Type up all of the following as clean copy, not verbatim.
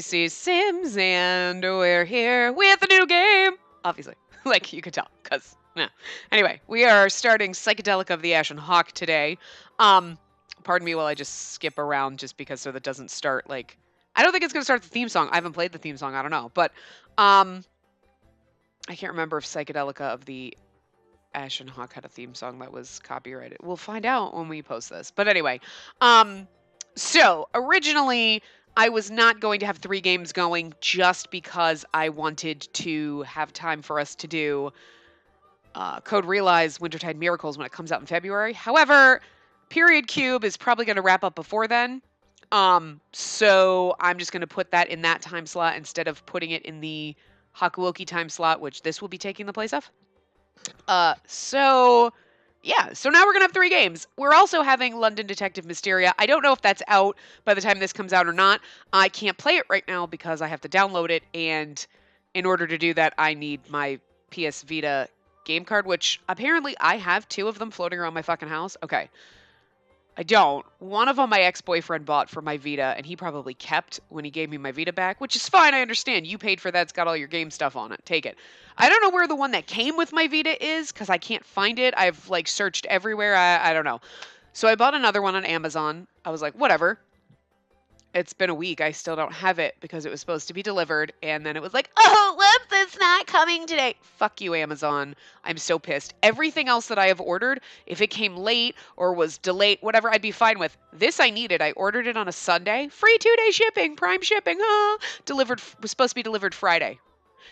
Spacey Sims, and we're here with a new game. Obviously, like you could tell, because yeah. Anyway, we are starting Psychedelica of the Ashen Hawk today. Pardon me while I just skip around, just because so that doesn't start like. I don't think it's gonna start the theme song. I haven't played the theme song. I don't know, but I can't remember if Psychedelica of the Ashen Hawk had a theme song that was copyrighted. We'll find out when we post this. But anyway, so originally I was not going to have 3 games going just because I wanted to have time for us to do Code Realize Wintertide Miracles when it comes out in February. However, Period Cube is probably going to wrap up before then. So I'm just going to put that in that time slot instead of putting it in the Hakuoki time slot, which this will be taking the place of. So now we're gonna have 3 games. We're also having London Detective Mysteria. I don't know if that's out by the time this comes out or not. I can't play it right now because I have to download it, and in order to do that, I need my PS Vita game card, which apparently I have 2 of them floating around my fucking house. Okay. I don't. One of them my ex-boyfriend bought for my Vita, and he probably kept when he gave me my Vita back, which is fine, I understand. You paid for that, it's got all your game stuff on it. Take it. I don't know where the one that came with my Vita is, because I can't find it. I've, like, searched everywhere. I don't know. So I bought another one on Amazon. I was like, whatever. It's been a week. I still don't have it because it was supposed to be delivered, and then it was like, oh, whoops, it's not coming today. Fuck you, Amazon. I'm so pissed. Everything else that I have ordered, if it came late or was delayed, whatever, I'd be fine with. This I needed. I ordered it on a Sunday. Free 2-day shipping, Prime shipping, was supposed to be delivered Friday.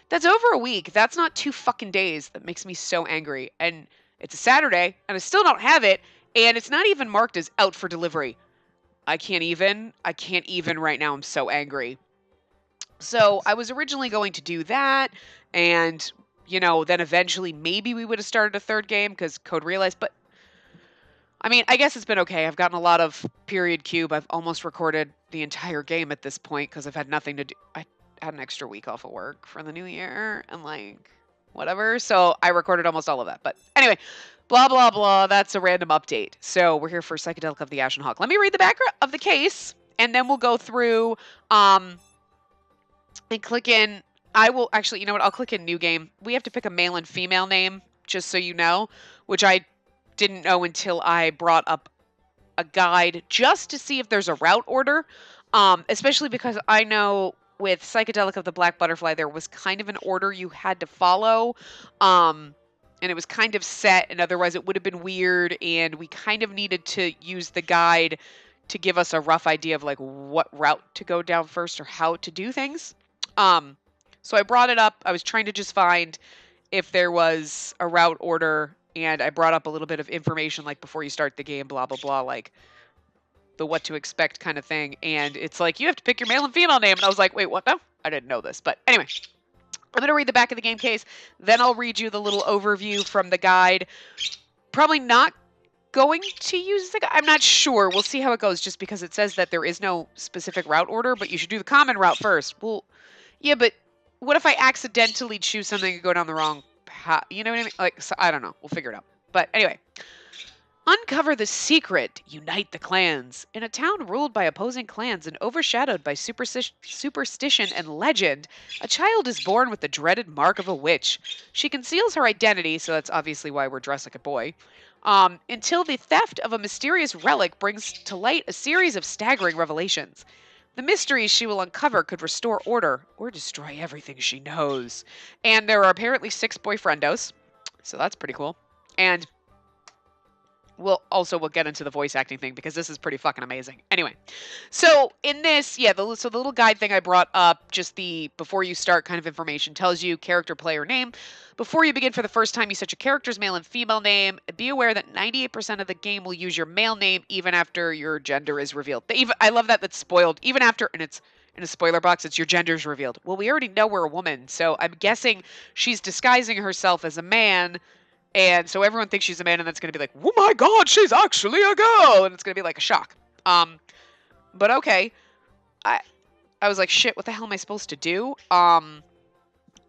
That's over a week. That's not 2 fucking days. That makes me so angry. And it's a Saturday, and I still don't have it, and it's not even marked as out for delivery. I can't even right now. I'm so angry. So I was originally going to do that, and, then eventually maybe we would have started a 3rd game because Code Realized, but I mean, I guess it's been okay. I've gotten a lot of Period Cube. I've almost recorded the entire game at this point because I've had nothing to do. I had an extra week off of work for the new year and whatever. So I recorded almost all of that. But anyway, blah, blah, blah. That's a random update. So we're here for Psychedelica of the Ashen Hawk. Let me read the background of the case, and then we'll go through and click in. I will actually, you know what? I'll click in new game. We have to pick a male and female name, just so you know, which I didn't know until I brought up a guide just to see if there's a route order, especially because I know with Psychedelic of the Black Butterfly, there was kind of an order you had to follow, and it was kind of set, and otherwise it would have been weird, and we kind of needed to use the guide to give us a rough idea of what route to go down first or how to do things. So I brought it up. I was trying to just find if there was a route order, and I brought up a little bit of information before you start the game, blah, blah, blah, the what to expect kind of thing. And it's you have to pick your male and female name. And I was like, wait, what now? I didn't know this. But anyway, I'm going to read the back of the game case. Then I'll read you the little overview from the guide. Probably not going to use the guide. I'm not sure. We'll see how it goes, just because it says that there is no specific route order, but you should do the common route first. Well, yeah, but what if I accidentally choose something and go down the wrong path? You know what I mean? So, I don't know. We'll figure it out. But anyway. Uncover the secret. Unite the clans. In a town ruled by opposing clans and overshadowed by superstition and legend, a child is born with the dreaded mark of a witch. She conceals her identity, so that's obviously why we're dressed like a boy, until the theft of a mysterious relic brings to light a series of staggering revelations. The mysteries she will uncover could restore order or destroy everything she knows. And there are apparently 6 boyfriendos, so that's pretty cool. And we'll get into the voice acting thing because this is pretty fucking amazing. Anyway, so in this, the little guide thing I brought up, just the before you start kind of information, tells you character, player name. Before you begin for the first time, you set your character's male and female name. Be aware that 98% of the game will use your male name even after your gender is revealed. I love that that's spoiled. Even after, and it's in a spoiler box, it's your gender's revealed. Well, we already know we're a woman, so I'm guessing she's disguising herself as a man. And so everyone thinks she's a man, and that's going to be like, oh my god, she's actually a girl! And it's going to be like a shock. But okay. I was like, shit, what the hell am I supposed to do?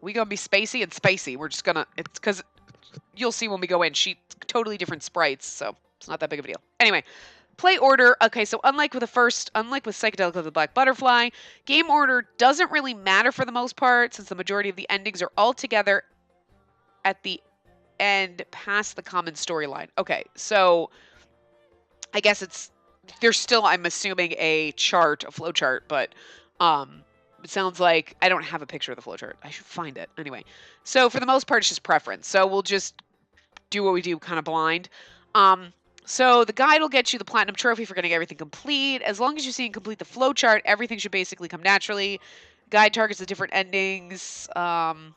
We going to be Spacey and Spacey. We're just going to, it's because you'll see when we go in. She totally different sprites, so it's not that big of a deal. Anyway, Play order. Okay, so unlike with Psychedelica the Black Butterfly, game order doesn't really matter for the most part since the majority of the endings are all together at the end past the common storyline. Okay, so I guess there's still, I'm assuming, a flow chart, but it sounds like I don't have a picture of the flow chart. I should find it. Anyway, so for the most part, it's just preference. So we'll just do what we do kind of blind. So the guide will get you the platinum trophy for getting everything complete. As long as you see and complete the flow chart, everything should basically come naturally. Guide targets the different endings, and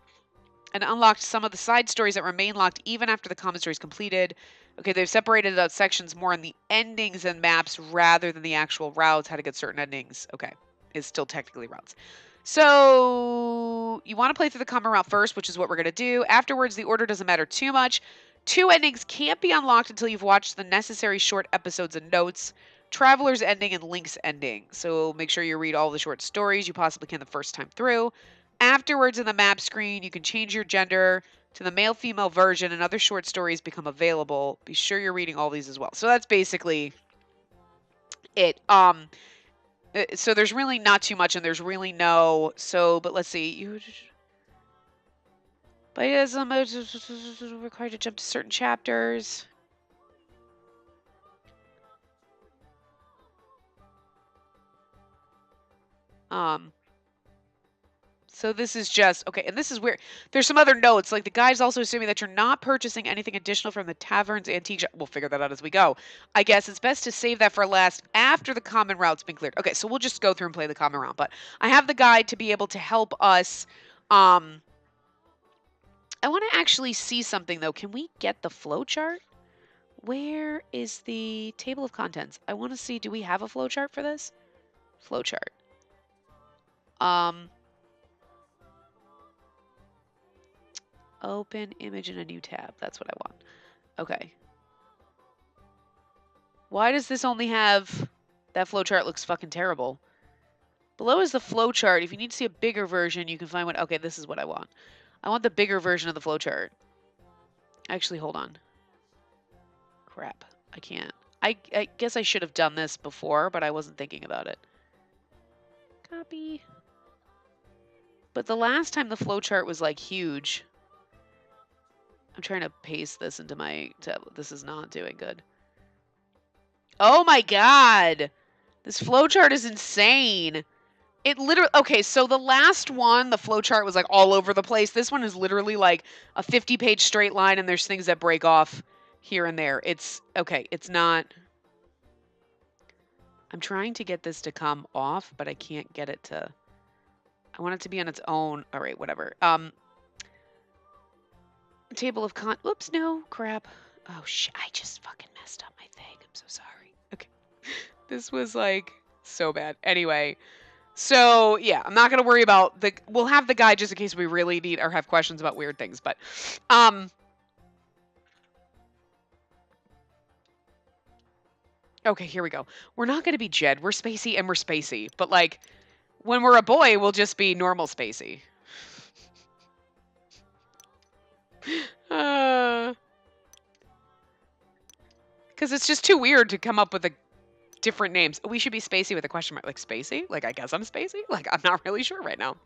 unlocked some of the side stories that remain locked even after the common story is completed. Okay, they've separated out sections more in the endings and maps rather than the actual routes, how to get certain endings. Okay, it's still technically routes. So you want to play through the common route first, which is what we're going to do. Afterwards, the order doesn't matter too much. 2 endings can't be unlocked until you've watched the necessary short episodes and notes. Traveler's ending and Link's ending. So make sure you read all the short stories you possibly can the first time through. Afterwards, in the map screen, you can change your gender to the male-female version and other short stories become available. Be sure you're reading all these as well. So that's basically it. So there's really not too much, and there's really no. But let's see. But yes, I'm required to jump to certain chapters. So this is just, okay, and this is weird. There's some other notes, like the guide's also assuming that you're not purchasing anything additional from the tavern's antique shop. We'll figure that out as we go. I guess it's best to save that for last after the common route's been cleared. Okay, so we'll just go through and play the common route, but I have the guide to be able to help us. I want to actually see something, though. Can we get the flow chart? Where is the table of contents? I want to see, do we have a flow chart for this? Flow chart. Open image in a new tab. That's what I want. Okay. Why does this only have... That flowchart looks fucking terrible. Below is the flowchart. If you need to see a bigger version, you can find one. Okay, this is what I want. I want the bigger version of the flowchart. Actually, hold on. Crap. I can't. I guess I should have done this before, but I wasn't thinking about it. Copy. But the last time the flowchart was, like, huge... I'm trying to paste this into my tablet. This is not doing good. Oh my god! This flowchart is insane. It literally... Okay, so the last one, the flowchart was like all over the place. This one is literally like a 50-page straight line and there's things that break off here and there. It's... Okay, it's not... I'm trying to get this to come off, but I can't get it to... I want it to be on its own. Alright, whatever. Table of Oops, no, crap. Oh, shit, I just fucking messed up my thing. I'm so sorry. Okay. This was, like, so bad. Anyway, so, yeah, I'm not going to worry about we'll have the guide just in case we really need or have questions about weird things, but, okay, here we go. We're not going to be Jed. We're Spacey and we're Spacey, but, like, when we're a boy, we'll just be normal Spacey. Because it's just too weird to come up with different names. We should be Spacey with a question mark. Like, Spacey? Like, I guess I'm Spacey? Like, I'm not really sure right now.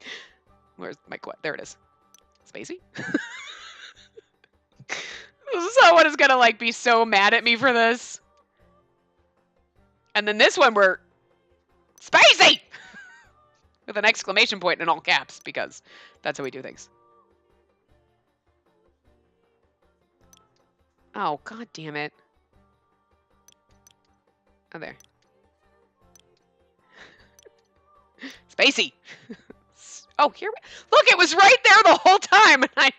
Where's my There it is. Spacey? Someone is gonna, like, be so mad at me for this. And then this one, we're... Spacey! With an exclamation point in all caps, because that's how we do things. Oh, god damn it. Oh, there. Spacey! Oh, here. Look, it was right there the whole time! And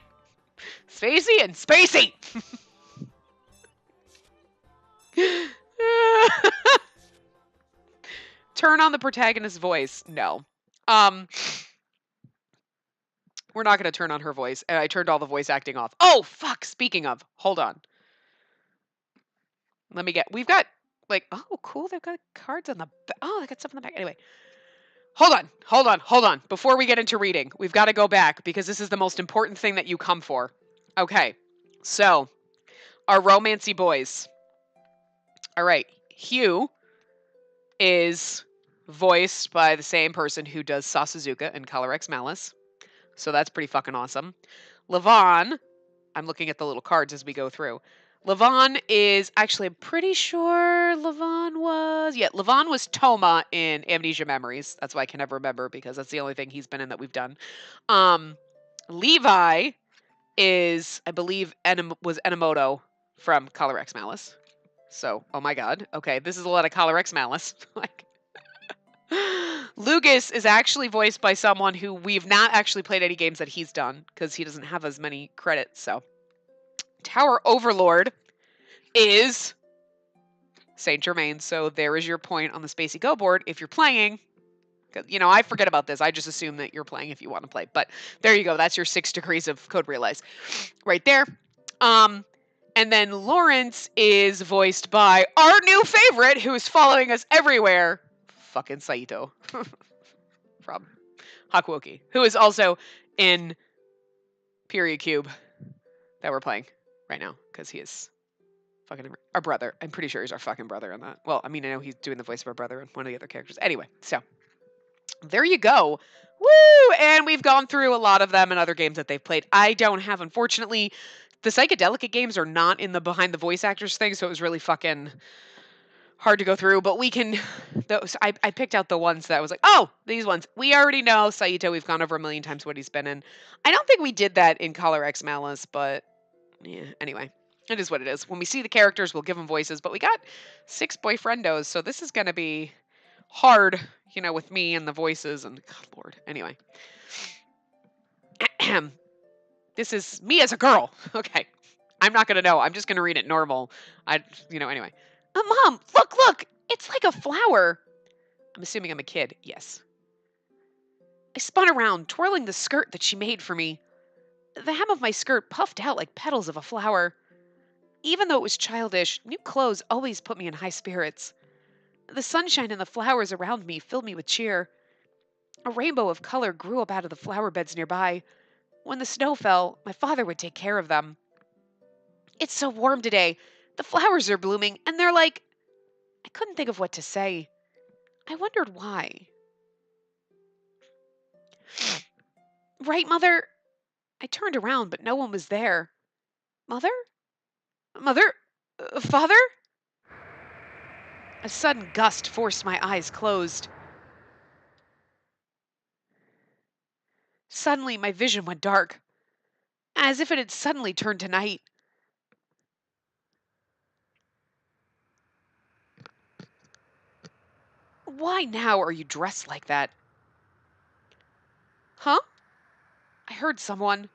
Spacey and Spacey! Turn on the protagonist's voice. No. We're not going to turn on her voice. I turned all the voice acting off. Oh, fuck! Speaking of. Hold on. Let me get... We've got, like... Oh, cool. They've got cards on the back. Oh, they got stuff on the back. Anyway. Hold on. Before we get into reading, we've got to go back because this is the most important thing that you come for. Okay. So, our romancy boys. All right. Hugh is voiced by the same person who does Sasuzuka in Color X Malice. So that's pretty fucking awesome. Levon, I'm looking at the little cards as we go through. Levon is actually, I'm pretty sure Levon was Toma in Amnesia Memories. That's why I can never remember because that's the only thing he's been in that we've done. Levi is, I believe, was Enomoto from Color X Malice. So, oh my god. Okay, this is a lot of Color X Malice. Like, Lugus is actually voiced by someone who we've not actually played any games that he's done because he doesn't have as many credits. So, Tower Overlord is Saint Germain. So there is your point on the Spacey Go board if you're playing. You know, I forget about this. I just assume that you're playing if you want to play. But there you go. That's your 6 degrees of Code Realize right there. And then Lawrence is voiced by our new favorite who is following us everywhere. Fucking Saito. From Hakuoki. Who is also in Period Cube that we're playing right now. Because he is fucking our brother. I'm pretty sure he's our fucking brother in that. Well, I mean, I know he's doing the voice of our brother and one of the other characters. Anyway, so there you go. Woo! And we've gone through a lot of them and other games that they've played. I don't have, unfortunately, the Psychedelica games are not in the behind the voice actors thing, so it was really fucking hard to go through. But we can, those I picked out the ones that I was like, oh, these ones. We already know Saito. We've gone over a million times what he's been in. I don't think we did that in Color X Malice, but yeah, anyway. It is what it is. When we see the characters, we'll give them voices, but we got 6 boyfriendos, so this is going to be hard, you know, with me and the voices and God Lord. Anyway. This is me as a girl. Okay. I'm not going to know. I'm just going to read it normal. Anyway. Mom, look. It's like a flower. I'm assuming I'm a kid. Yes. I spun around, twirling the skirt that she made for me. The hem of my skirt puffed out like petals of a flower. Even though it was childish, new clothes always put me in high spirits. The sunshine and the flowers around me filled me with cheer. A rainbow of color grew up out of the flower beds nearby. When the snow fell, my father would take care of them. It's so warm today. The flowers are blooming, and they're like... I couldn't think of what to say. I wondered why. Right, Mother? I turned around, but no one was there. Mother? Mother? Father? A sudden gust forced my eyes closed. Suddenly, my vision went dark, as if it had suddenly turned to night. Why now are you dressed like that? Huh? I heard someone.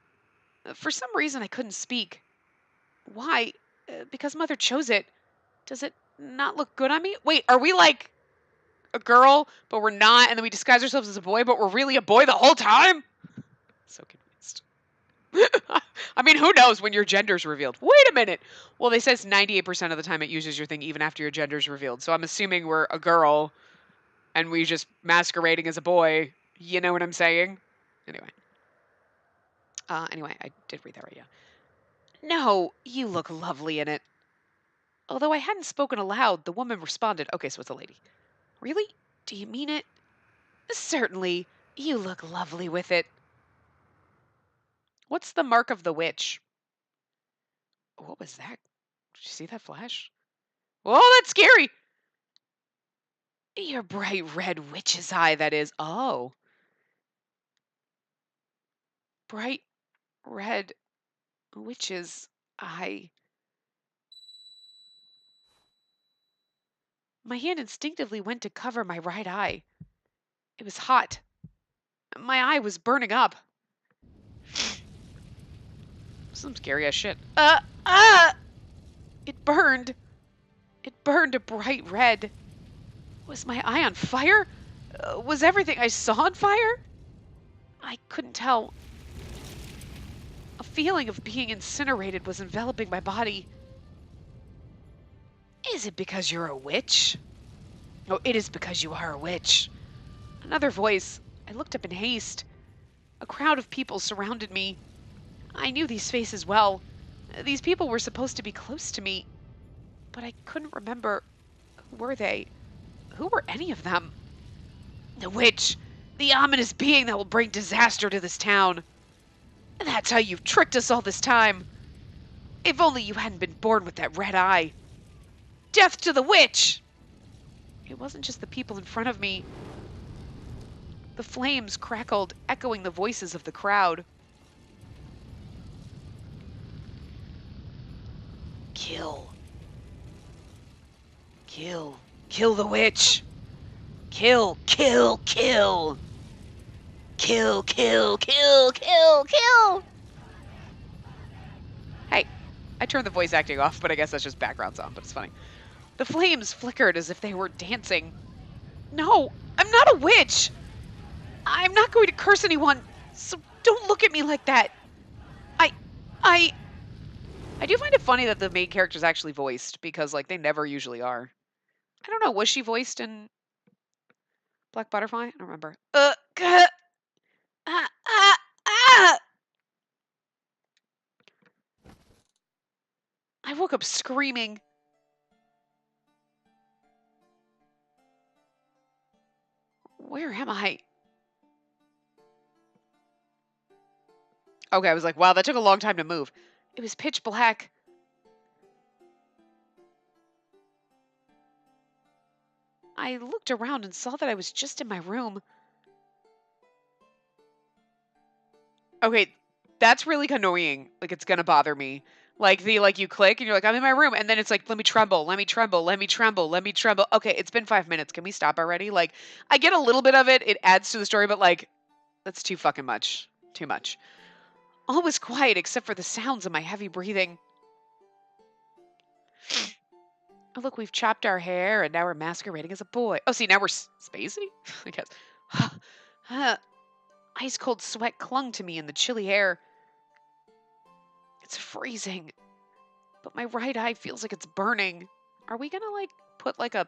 For some reason, I couldn't speak. Why? Because Mother chose it. Does it not look good on me? Wait, are we like a girl, but we're not, and then we disguise ourselves as a boy, but we're really a boy the whole time? So confused. I mean, who knows when your gender's revealed? Wait a minute. Well, they says 98% of the time it uses your thing even after your gender's revealed. So I'm assuming we're a girl and we just masquerading as a boy. You know what I'm saying? Anyway. Anyway, I did read that right, yeah. No, you look lovely in it. Although I hadn't spoken aloud, the woman responded, okay, so it's a lady. Really? Do you mean it? Certainly. You look lovely with it. What's the mark of the witch? What was that? Did you see that flash? Oh, that's scary. Your bright red witch's eye, that is. Oh. Bright red witch's eye. My hand instinctively went to cover my right eye. It was hot. My eye was burning up. Some scary ass shit. It burned. It burned a bright red. Was my eye on fire? Was everything I saw on fire? I couldn't tell. A feeling of being incinerated was enveloping my body. Is it because you're a witch? Oh, it is because you are a witch. Another voice. I looked up in haste. A crowd of people surrounded me. I knew these faces well. These people were supposed to be close to me, but I couldn't remember Who were they? Who were any of them? The witch! The ominous being that will bring disaster to this town. And that's how you've tricked us all this time. If only you hadn't been born with that red eye. Death to the witch! It wasn't just the people in front of me. The flames crackled, echoing the voices of the crowd. Kill. Kill. Kill the witch. Kill, kill, kill. Kill, kill, kill, kill, kill. Hey, I turned the voice acting off, but I guess that's just background sound, but it's funny. The flames flickered as if they were dancing. No, I'm not a witch. I'm not going to curse anyone, so don't look at me like that. I do find it funny that the main character is actually voiced, because, like, they never usually are. I don't know, was she voiced in Black Butterfly? I don't remember. Ah, ah, ah! I woke up screaming. Where am I? Okay, I was like, wow, that took a long time to move. It was pitch black. I looked around and saw that I was just in my room. Okay, that's really annoying. Like, it's gonna bother me. Like, you click and you're like, I'm in my room. And then it's like, let me tremble, let me tremble, let me tremble, let me tremble. Okay, it's been 5 minutes. Can we stop already? Like, I get a little bit of it. It adds to the story, but, like, that's too fucking much. Too much. All was quiet except for the sounds of my heavy breathing. Oh, look, we've chopped our hair and now we're masquerading as a boy. Oh, see, now we're Spacey? I guess. Ice cold sweat clung to me in the chilly air. It's freezing, but my right eye feels like it's burning. Are we gonna, like, put, like, a...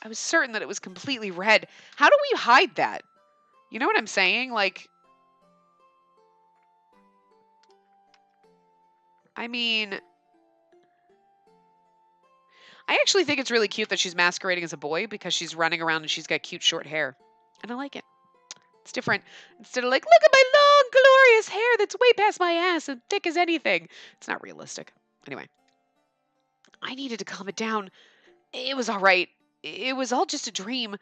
I was certain that it was completely red. How do we hide that? You know what I'm saying? Like, I mean... I actually think it's really cute that she's masquerading as a boy because she's running around and she's got cute short hair. And I like it. It's different. Instead of like, look at my long, glorious hair that's way past my ass and thick as anything. It's not realistic. Anyway, I needed to calm it down. It was all right. It was all just a dream.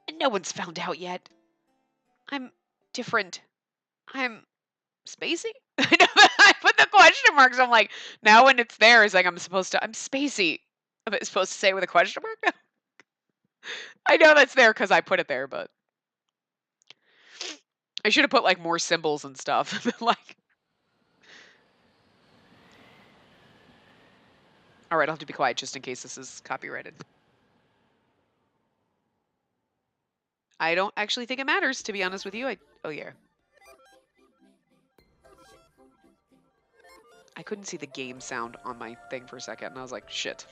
And no one's found out yet. I'm different. I'm Spacey? I put the question marks. I'm like, now when it's there, it's like I'm Spacey. Am I supposed to say it with a question mark? I know that's there because I put it there, but I should have put like more symbols and stuff. Like, all right, I'll have to be quiet just in case this is copyrighted. I don't actually think it matters, to be honest with you. Oh yeah. I couldn't see the game sound on my thing for a second, and I was like, shit.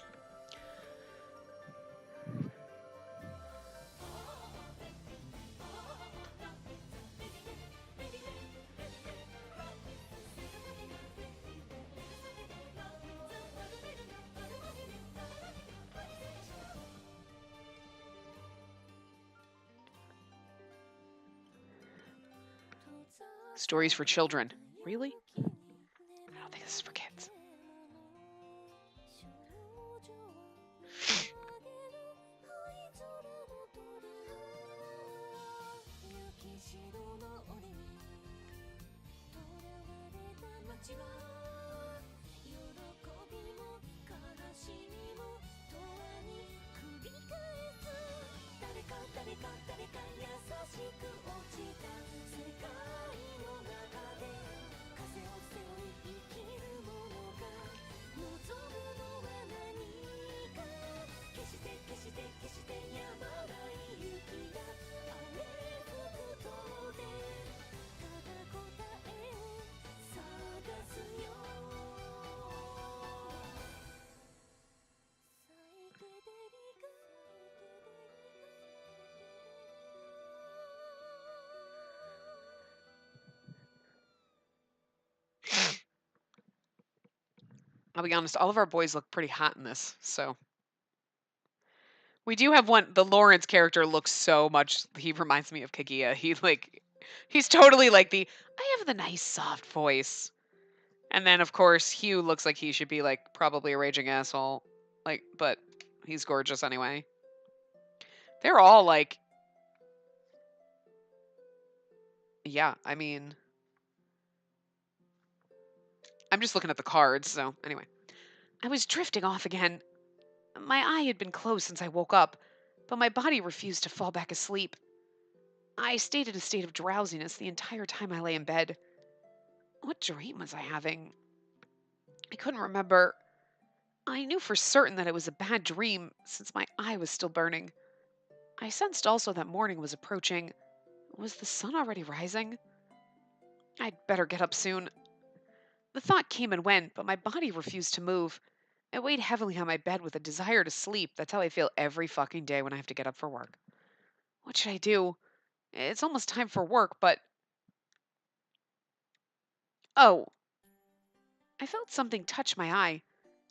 Stories for children. Really? I don't think this is for kids. I'll be honest, all of our boys look pretty hot in this, so. We do have one. The Lawrence character looks so much. He reminds me of Kaguya. He's totally like I have the nice soft voice. And then of course Hugh looks like he should be like probably a raging asshole. Like, but he's gorgeous anyway. They're all like, yeah, I mean, I'm just looking at the cards, so anyway. I was drifting off again. My eye had been closed since I woke up, but my body refused to fall back asleep. I stayed in a state of drowsiness the entire time I lay in bed. What dream was I having? I couldn't remember. I knew for certain that it was a bad dream since my eye was still burning. I sensed also that morning was approaching. Was the sun already rising? I'd better get up soon. The thought came and went, but my body refused to move. I weighed heavily on my bed with a desire to sleep. That's how I feel every fucking day when I have to get up for work. What should I do? It's almost time for work, but... Oh! I felt something touch my eye.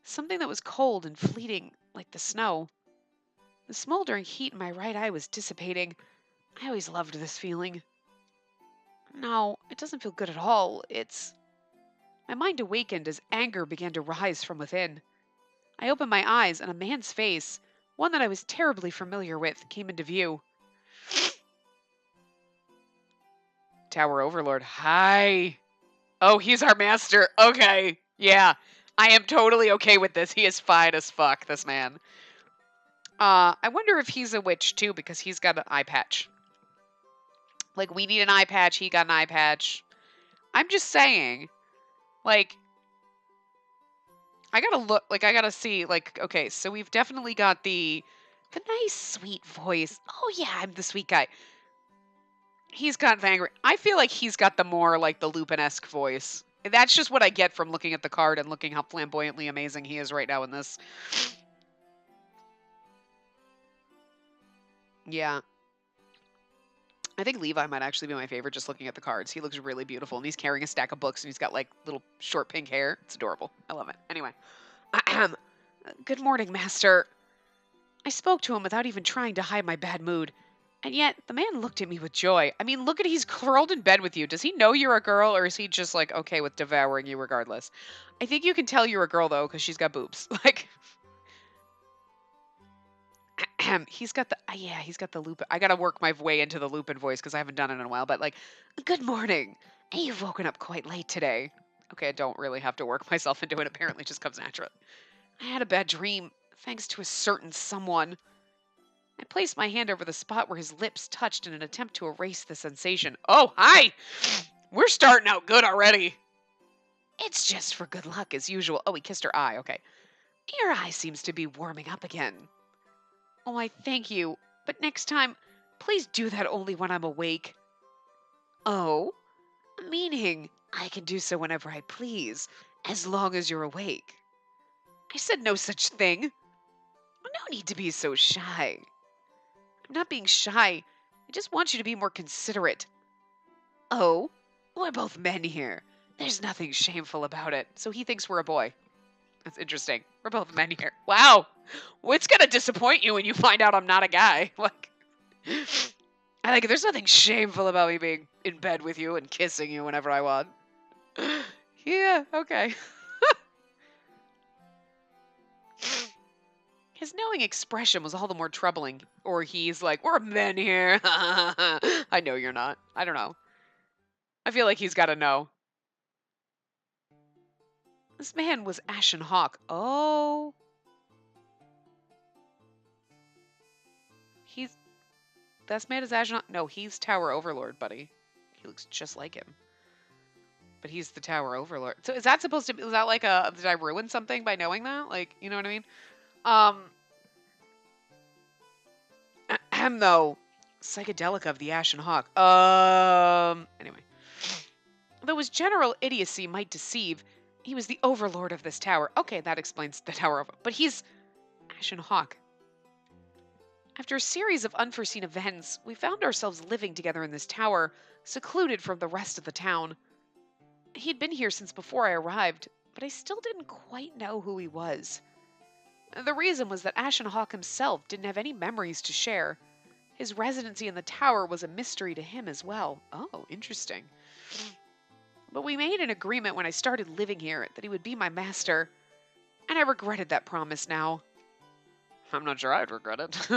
Something that was cold and fleeting, like the snow. The smoldering heat in my right eye was dissipating. I always loved this feeling. No, it doesn't feel good at all. My mind awakened as anger began to rise from within. I opened my eyes and a man's face, one that I was terribly familiar with, came into view. Tower Overlord. Hi. Oh, he's our master. Okay. Yeah. I am totally okay with this. He is fine as fuck, this man. I wonder if he's a witch too, because he's got an eye patch. Like, we need an eye patch. He got an eye patch. I'm just saying, like, I gotta look, like, I gotta see, like, okay, so we've definitely got the nice, sweet voice. Oh, yeah, I'm the sweet guy. He's got the angry. I feel like he's got the more, like, the Lupin-esque voice. That's just what I get from looking at the card and looking how flamboyantly amazing he is right now in this. Yeah. I think Levi might actually be my favorite just looking at the cards. He looks really beautiful, and he's carrying a stack of books, and he's got, like, little short pink hair. It's adorable. I love it. Anyway. Good morning, Master. I spoke to him without even trying to hide my bad mood. And yet, the man looked at me with joy. I mean, look at he's curled in bed with you. Does he know you're a girl, or is he just, like, okay with devouring you regardless? I think you can tell you're a girl, though, because she's got boobs. Like... he's got the yeah, he's got the Lupin. I gotta work my way into the Lupin voice because I haven't done it in a while. But like, good morning. Hey, you've woken up quite late today. Okay, I don't really have to work myself into it. Apparently, it just comes natural. I had a bad dream, thanks to a certain someone. I placed my hand over the spot where his lips touched in an attempt to erase the sensation. Oh, hi! We're starting out good already. It's just for good luck as usual. Oh, he kissed her eye. Okay. Your eye seems to be warming up again. Oh, I thank you, but next time, please do that only when I'm awake. Oh? Meaning, I can do so whenever I please, as long as you're awake. I said no such thing. No need to be so shy. I'm not being shy. I just want you to be more considerate. Oh? We're both men here. There's nothing shameful about it. So he thinks we're a boy. That's interesting. We're both men here. Wow. Well, it's going to disappoint you when you find out I'm not a guy. Like, I think there's nothing shameful about me being in bed with you and kissing you whenever I want. Yeah, okay. His knowing expression was all the more troubling. Or he's like, we're men here. I know you're not. I don't know. I feel like he's got to know. This man was Ashen Hawk. Oh. This man is Ashen Hawk. No, he's Tower Overlord, buddy. He looks just like him. But he's the Tower Overlord. So is that supposed to be, is that like did I ruin something by knowing that? Like, you know what I mean? Though. Psychedelica of the Ashen Hawk. Anyway. Though his general idiocy might deceive, he was the overlord of this tower. Okay, that explains the Tower of... But he's Ashen Hawk. After a series of unforeseen events, we found ourselves living together in this tower, secluded from the rest of the town. He'd been here since before I arrived, but I still didn't quite know who he was. The reason was that Ashen Hawk himself didn't have any memories to share. His residency in the tower was a mystery to him as well. Oh, interesting. But we made an agreement when I started living here that he would be my master, and I regretted that promise now. I'm not sure I'd regret it.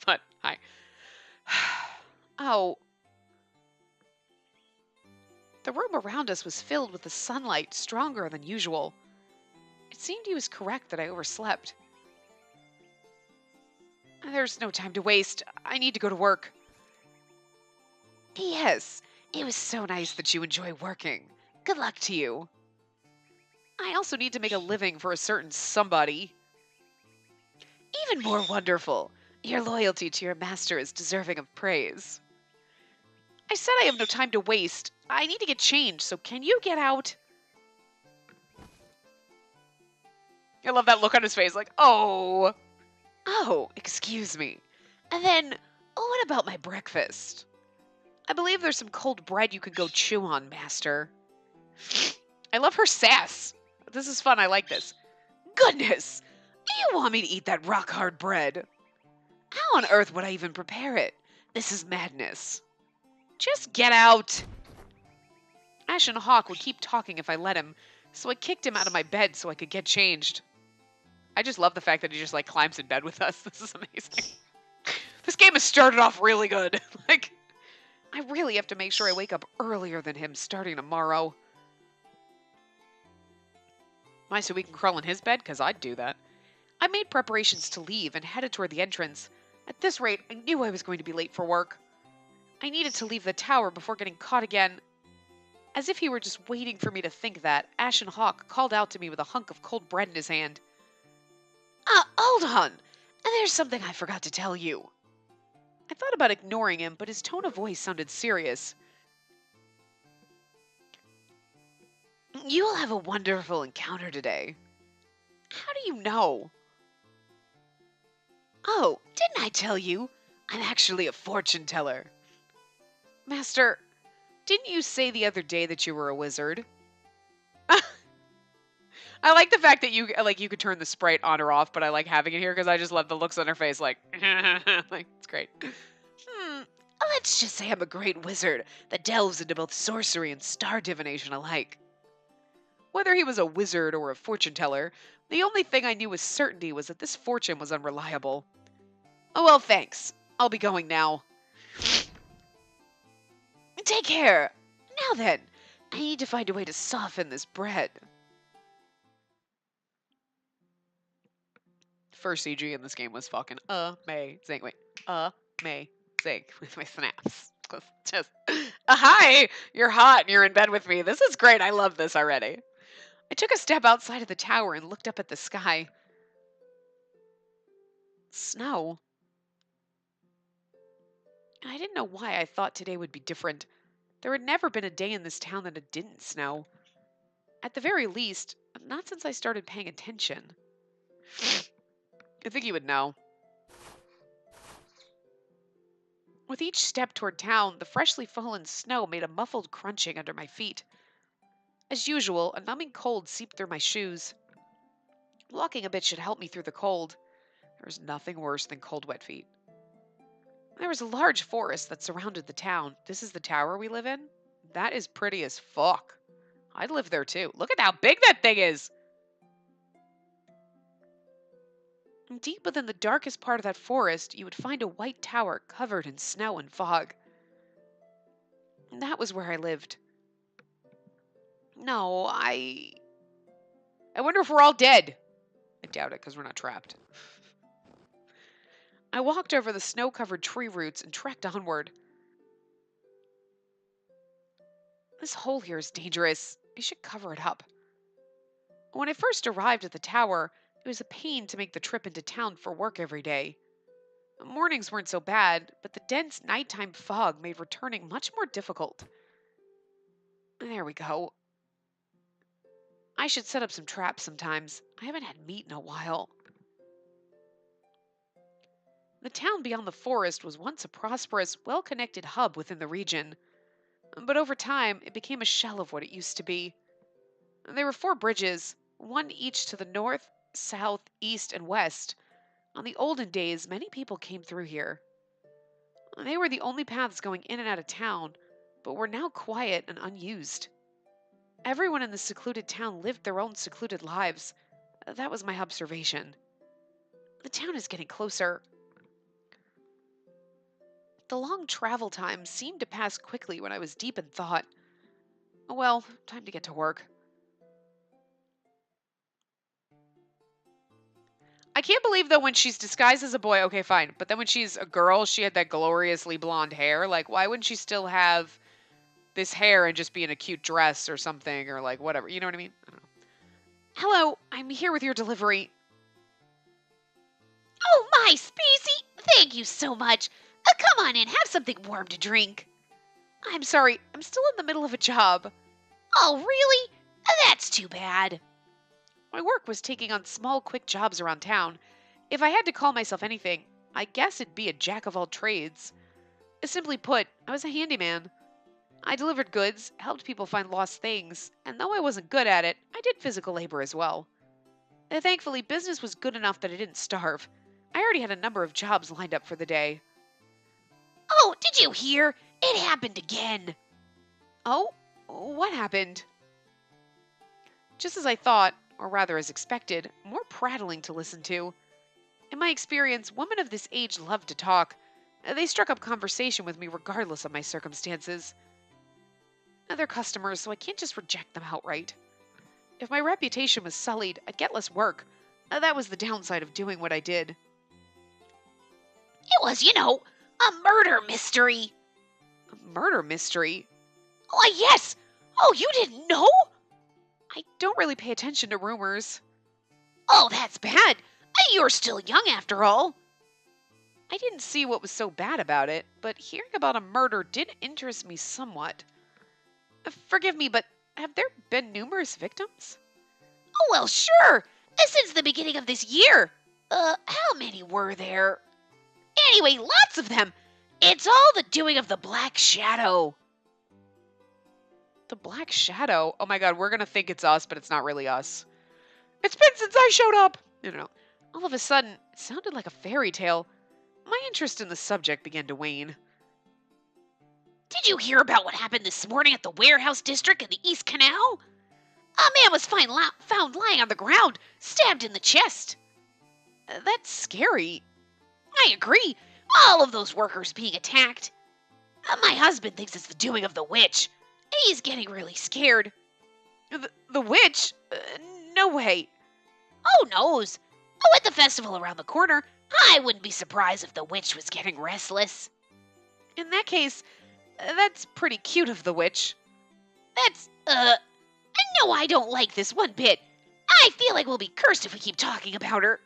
But I. Oh, the room around us was filled with the sunlight, stronger than usual. It seemed he was correct that I overslept. There's no time to waste. I need to go to work. Yes, it was so nice that you enjoy working. Good luck to you. I also need to make a living for a certain somebody. Even more wonderful. Your loyalty to your master is deserving of praise. I said I have no time to waste. I need to get changed, so can you get out? I love that look on his face, like, oh. Oh, excuse me. And then, what about my breakfast? I believe there's some cold bread you could go chew on, master. I love her sass. This is fun, I like this. Goodness! You want me to eat that rock-hard bread? How on earth would I even prepare it? This is madness. Just get out! Ashen Hawk would keep talking if I let him, so I kicked him out of my bed so I could get changed. I just love the fact that he just, like, climbs in bed with us. This is amazing. This game has started off really good. Like, I really have to make sure I wake up earlier than him starting tomorrow. Why, so we can crawl in his bed? Because I'd do that. I made preparations to leave and headed toward the entrance. At this rate, I knew I was going to be late for work. I needed to leave the tower before getting caught again. As if he were just waiting for me to think that, Ashen Hawk called out to me with a hunk of cold bread in his hand. Hold on! There's something I forgot to tell you. I thought about ignoring him, but his tone of voice sounded serious. You will have a wonderful encounter today. How do you know? Oh, didn't I tell you? I'm actually a fortune teller. Master, didn't you say the other day that you were a wizard? I like the fact that you could turn the sprite on or off, but I like having it here because I just love the looks on her face, like it's great. Let's just say I'm a great wizard that delves into both sorcery and star divination alike. Whether he was a wizard or a fortune teller, the only thing I knew with certainty was that this fortune was unreliable. Oh well, thanks. I'll be going now. Take care. Now then, I need to find a way to soften this bread. First CG in this game was fucking amazing. Wait, amazing with my snaps. Just, hi, you're hot and you're in bed with me. This is great. I love this already. I took a step outside of the tower and looked up at the sky. Snow? I didn't know why I thought today would be different. There had never been a day in this town that it didn't snow. At the very least, not since I started paying attention. I think you would know. With each step toward town, the freshly fallen snow made a muffled crunching under my feet. As usual, a numbing cold seeped through my shoes. Walking a bit should help me through the cold. There was nothing worse than cold, wet feet. There was a large forest that surrounded the town. This is the tower we live in? That is pretty as fuck. I'd live there too. Look at how big that thing is! Deep within the darkest part of that forest, you would find a white tower covered in snow and fog. And that was where I lived. No, I wonder if we're all dead. I doubt it, because we're not trapped. I walked over the snow-covered tree roots and trekked onward. This hole here is dangerous. I should cover it up. When I first arrived at the tower, it was a pain to make the trip into town for work every day. Mornings weren't so bad, but the dense nighttime fog made returning much more difficult. There we go. I should set up some traps sometimes. I haven't had meat in a while. The town beyond the forest was once a prosperous, well-connected hub within the region. But over time, it became a shell of what it used to be. There were 4 bridges, one each to the north, south, east, and west. On the olden days, many people came through here. They were the only paths going in and out of town, but were now quiet and unused. Everyone in the secluded town lived their own secluded lives. That was my observation. The town is getting closer. The long travel time seemed to pass quickly when I was deep in thought. Well, time to get to work. I can't believe, though, when she's disguised as a boy, okay, fine. But then when she's a girl, she had that gloriously blonde hair. Like, why wouldn't she still have this hair and just be in a cute dress or something, or like whatever? You know what I mean? I don't know. Hello, I'm here with your delivery. Oh my, Spacey! Thank you so much. Come on in, have something warm to drink. I'm sorry, I'm still in the middle of a job. Oh, really? That's too bad. My work was taking on small, quick jobs around town. If I had to call myself anything, I guess it'd be a jack of all trades. Simply put, I was a handyman. I delivered goods, helped people find lost things, and though I wasn't good at it, I did physical labor as well. Thankfully, business was good enough that I didn't starve. I already had a number of jobs lined up for the day. Oh, did you hear? It happened again. Oh, what happened? Just as I thought, or rather as expected, more prattling to listen to. In my experience, women of this age love to talk. They struck up conversation with me regardless of my circumstances. They're customers, so I can't just reject them outright. If my reputation was sullied, I'd get less work. That was the downside of doing what I did. It was, a murder mystery. A murder mystery? Why, yes. Oh, you didn't know? I don't really pay attention to rumors. Oh, that's bad. You're still young after all. I didn't see what was so bad about it, but hearing about a murder did interest me somewhat. Forgive me, but have there been numerous victims? Oh, well, sure. Since the beginning of this year. How many were there? Anyway, lots of them. It's all the doing of the Black Shadow. The Black Shadow? Oh my god, we're gonna think it's us, but it's not really us. It's been since I showed up! All of a sudden, it sounded like a fairy tale. My interest in the subject began to wane. Did you hear about what happened this morning at the warehouse district in the East Canal? A man was found lying on the ground, stabbed in the chest. That's scary. I agree. All of those workers being attacked. My husband thinks it's the doing of the witch. He's getting really scared. The witch? No way. Who knows? Oh, at the festival around the corner, I wouldn't be surprised if the witch was getting restless. In that case, that's pretty cute of the witch. No, I don't like this one bit. I feel like we'll be cursed if we keep talking about her.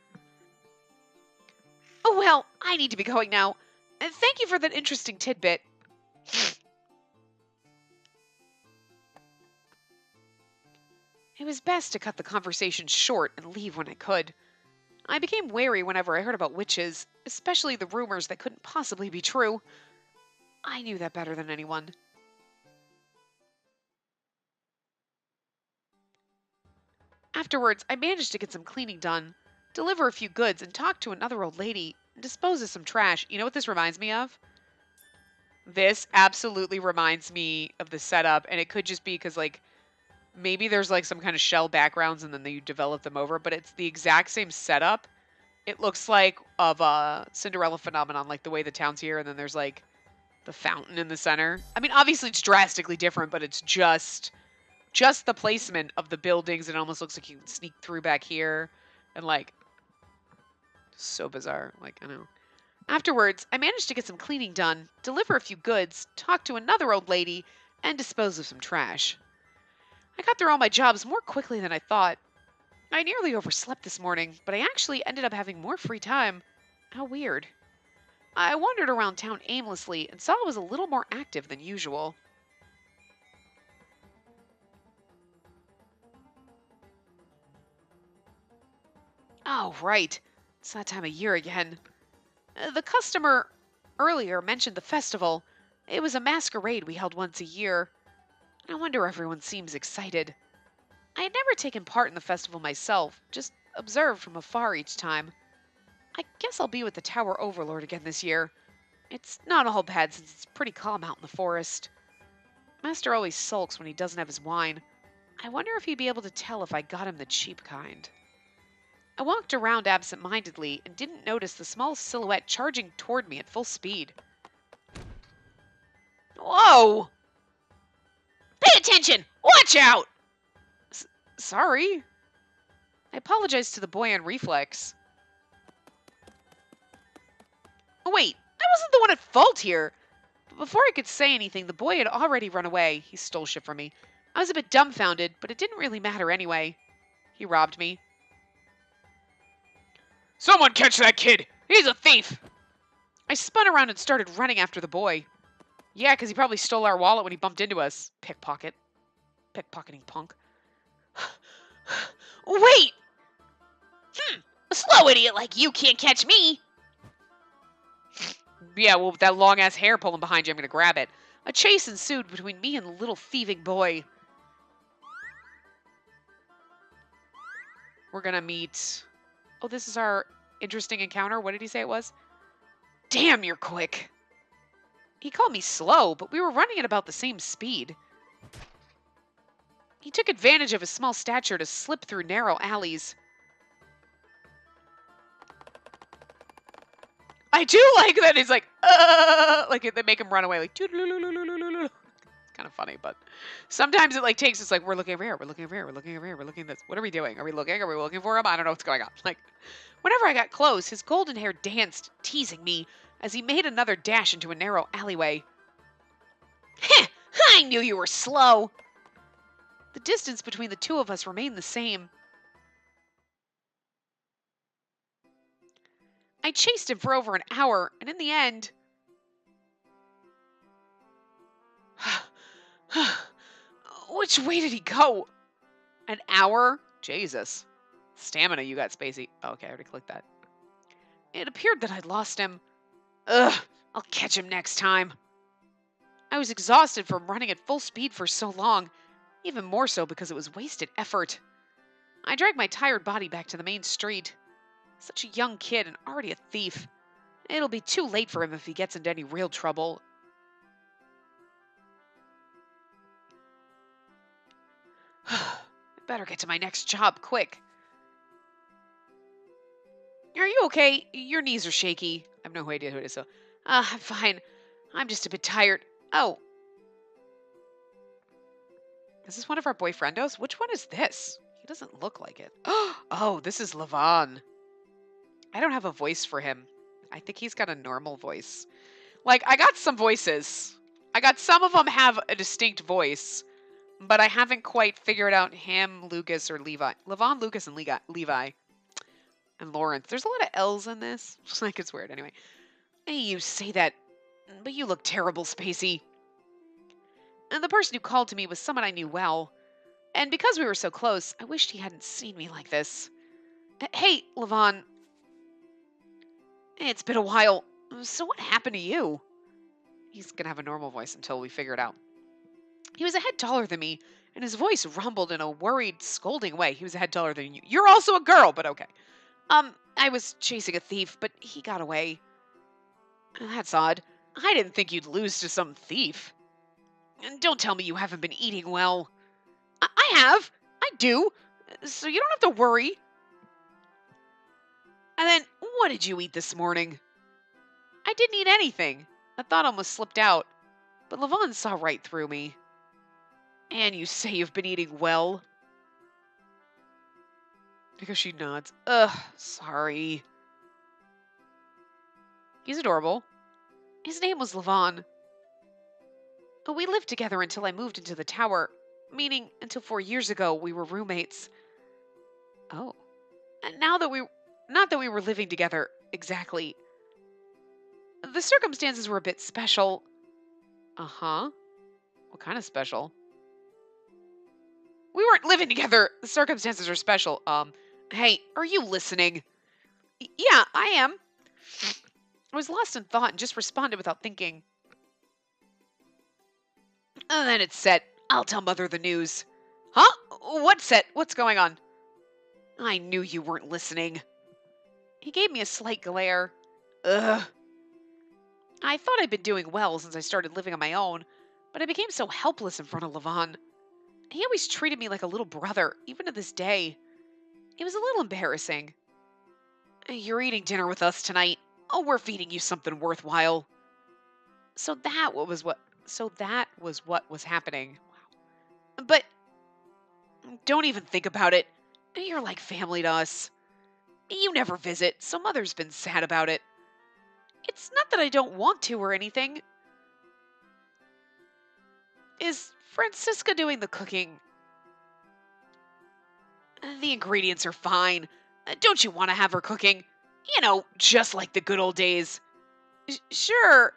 Oh well, I need to be going now. Thank you for that interesting tidbit. It was best to cut the conversation short and leave when I could. I became wary whenever I heard about witches, especially the rumors that couldn't possibly be true. I knew that better than anyone. Afterwards, I managed to get some cleaning done, deliver a few goods, and talk to another old lady, and dispose of some trash. You know what this reminds me of? This absolutely reminds me of the setup, and it could just be because, like, maybe there's, like, some kind of shell backgrounds and then you develop them over, but it's the exact same setup. It looks like of a Cinderella phenomenon, like the way the town's here, and then there's, like, the fountain in the center. I mean, obviously it's drastically different, but it's just the placement of the buildings. It almost looks like you can sneak through back here, and, like, so bizarre. Like, I know. Afterwards, I managed to get some cleaning done, deliver a few goods, talk to another old lady, and dispose of some trash. I got through all my jobs more quickly than I thought. I nearly overslept this morning, but I actually ended up having more free time. How weird. I wandered around town aimlessly and saw I was a little more active than usual. Oh, right. It's that time of year again. The customer earlier mentioned the festival. It was a masquerade we held once a year. No wonder everyone seems excited. I had never taken part in the festival myself, just observed from afar each time. I guess I'll be with the Tower Overlord again this year. It's not all bad since it's pretty calm out in the forest. Master always sulks when he doesn't have his wine. I wonder if he'd be able to tell if I got him the cheap kind. I walked around absent-mindedly and didn't notice the small silhouette charging toward me at full speed. Whoa! Pay attention! Watch out! Sorry. I apologized to the boy on reflex. Oh, wait, I wasn't the one at fault here. But before I could say anything, the boy had already run away. He stole shit from me. I was a bit dumbfounded, but it didn't really matter anyway. He robbed me. Someone catch that kid! He's a thief! I spun around and started running after the boy. Yeah, because he probably stole our wallet when he bumped into us. Pickpocket. Pickpocketing punk. Wait! A slow idiot like you can't catch me! Yeah, well, with that long-ass hair pulling behind you, I'm going to grab it. A chase ensued between me and the little thieving boy. We're going to meet... Oh, this is our interesting encounter. What did he say it was? Damn, you're quick. He called me slow, but we were running at about the same speed. He took advantage of his small stature to slip through narrow alleys. I do like that it's like they make him run away, like, it's kind of funny, but sometimes it, like, takes us, like, we're looking over here, we're looking over here, we're looking over here, we're looking at this. What are we doing? Are we looking for him? I don't know what's going on. Like, whenever I got close, his golden hair danced, teasing me, as he made another dash into a narrow alleyway. Heh! I knew you were slow! The distance between the two of us remained the same. I chased him for over an hour, and in the end... Which way did he go? An hour? Jesus. Stamina you got, Spacey. Oh, okay, I already clicked that. It appeared that I'd lost him. Ugh, I'll catch him next time. I was exhausted from running at full speed for so long, even more so because it was wasted effort. I dragged my tired body back to the main street. Such a young kid and already a thief. It'll be too late for him if he gets into any real trouble. I better get to my next job, quick. Are you okay? Your knees are shaky. I have no idea who it is, so... I'm fine. I'm just a bit tired. Oh. Is this one of our boyfriendos? Which one is this? He doesn't look like it. Oh, this is Levon. I don't have a voice for him. I think he's got a normal voice. Like, I got some voices. I got some of them have a distinct voice, but I haven't quite figured out him, Lucas, or Levi. Levon, Lucas, and Levi. And Lawrence. There's a lot of L's in this. Like, it's weird. Anyway. Hey, you say that, but you look terrible, Spacey. And the person who called to me was someone I knew well. And because we were so close, I wished he hadn't seen me like this. Hey, Levon. It's been a while. So what happened to you? He's going to have a normal voice until we figure it out. He was a head taller than me, and his voice rumbled in a worried, scolding way. He was a head taller than you. You're also a girl, but okay. I was chasing a thief, but he got away. That's odd. I didn't think you'd lose to some thief. And don't tell me you haven't been eating well. I have. I do. So you don't have to worry. And then, what did you eat this morning? I didn't eat anything. I thought almost slipped out. But Levon saw right through me. And you say you've been eating well? Because she nods. Ugh, sorry. He's adorable. His name was Levon. We lived together until I moved into the tower. Meaning, until 4 years ago, we were roommates. Oh. And not that we were living together, exactly. The circumstances were a bit special. Uh-huh. What kind of special? We weren't living together. The circumstances are special. Hey, are you listening? Yeah, I am. I was lost in thought and just responded without thinking. And then it's set. I'll tell Mother the news. Huh? What's set? What's going on? I knew you weren't listening. He gave me a slight glare. Ugh. I thought I'd been doing well since I started living on my own, but I became so helpless in front of Levon. He always treated me like a little brother, even to this day. It was a little embarrassing. You're eating dinner with us tonight. Oh, we're feeding you something worthwhile. So that was what was happening. But don't even think about it. You're like family to us. You never visit, so Mother's been sad about it. It's not that I don't want to or anything. Is Francisca doing the cooking? The ingredients are fine. Don't you want to have her cooking? You know, just like the good old days. Sure,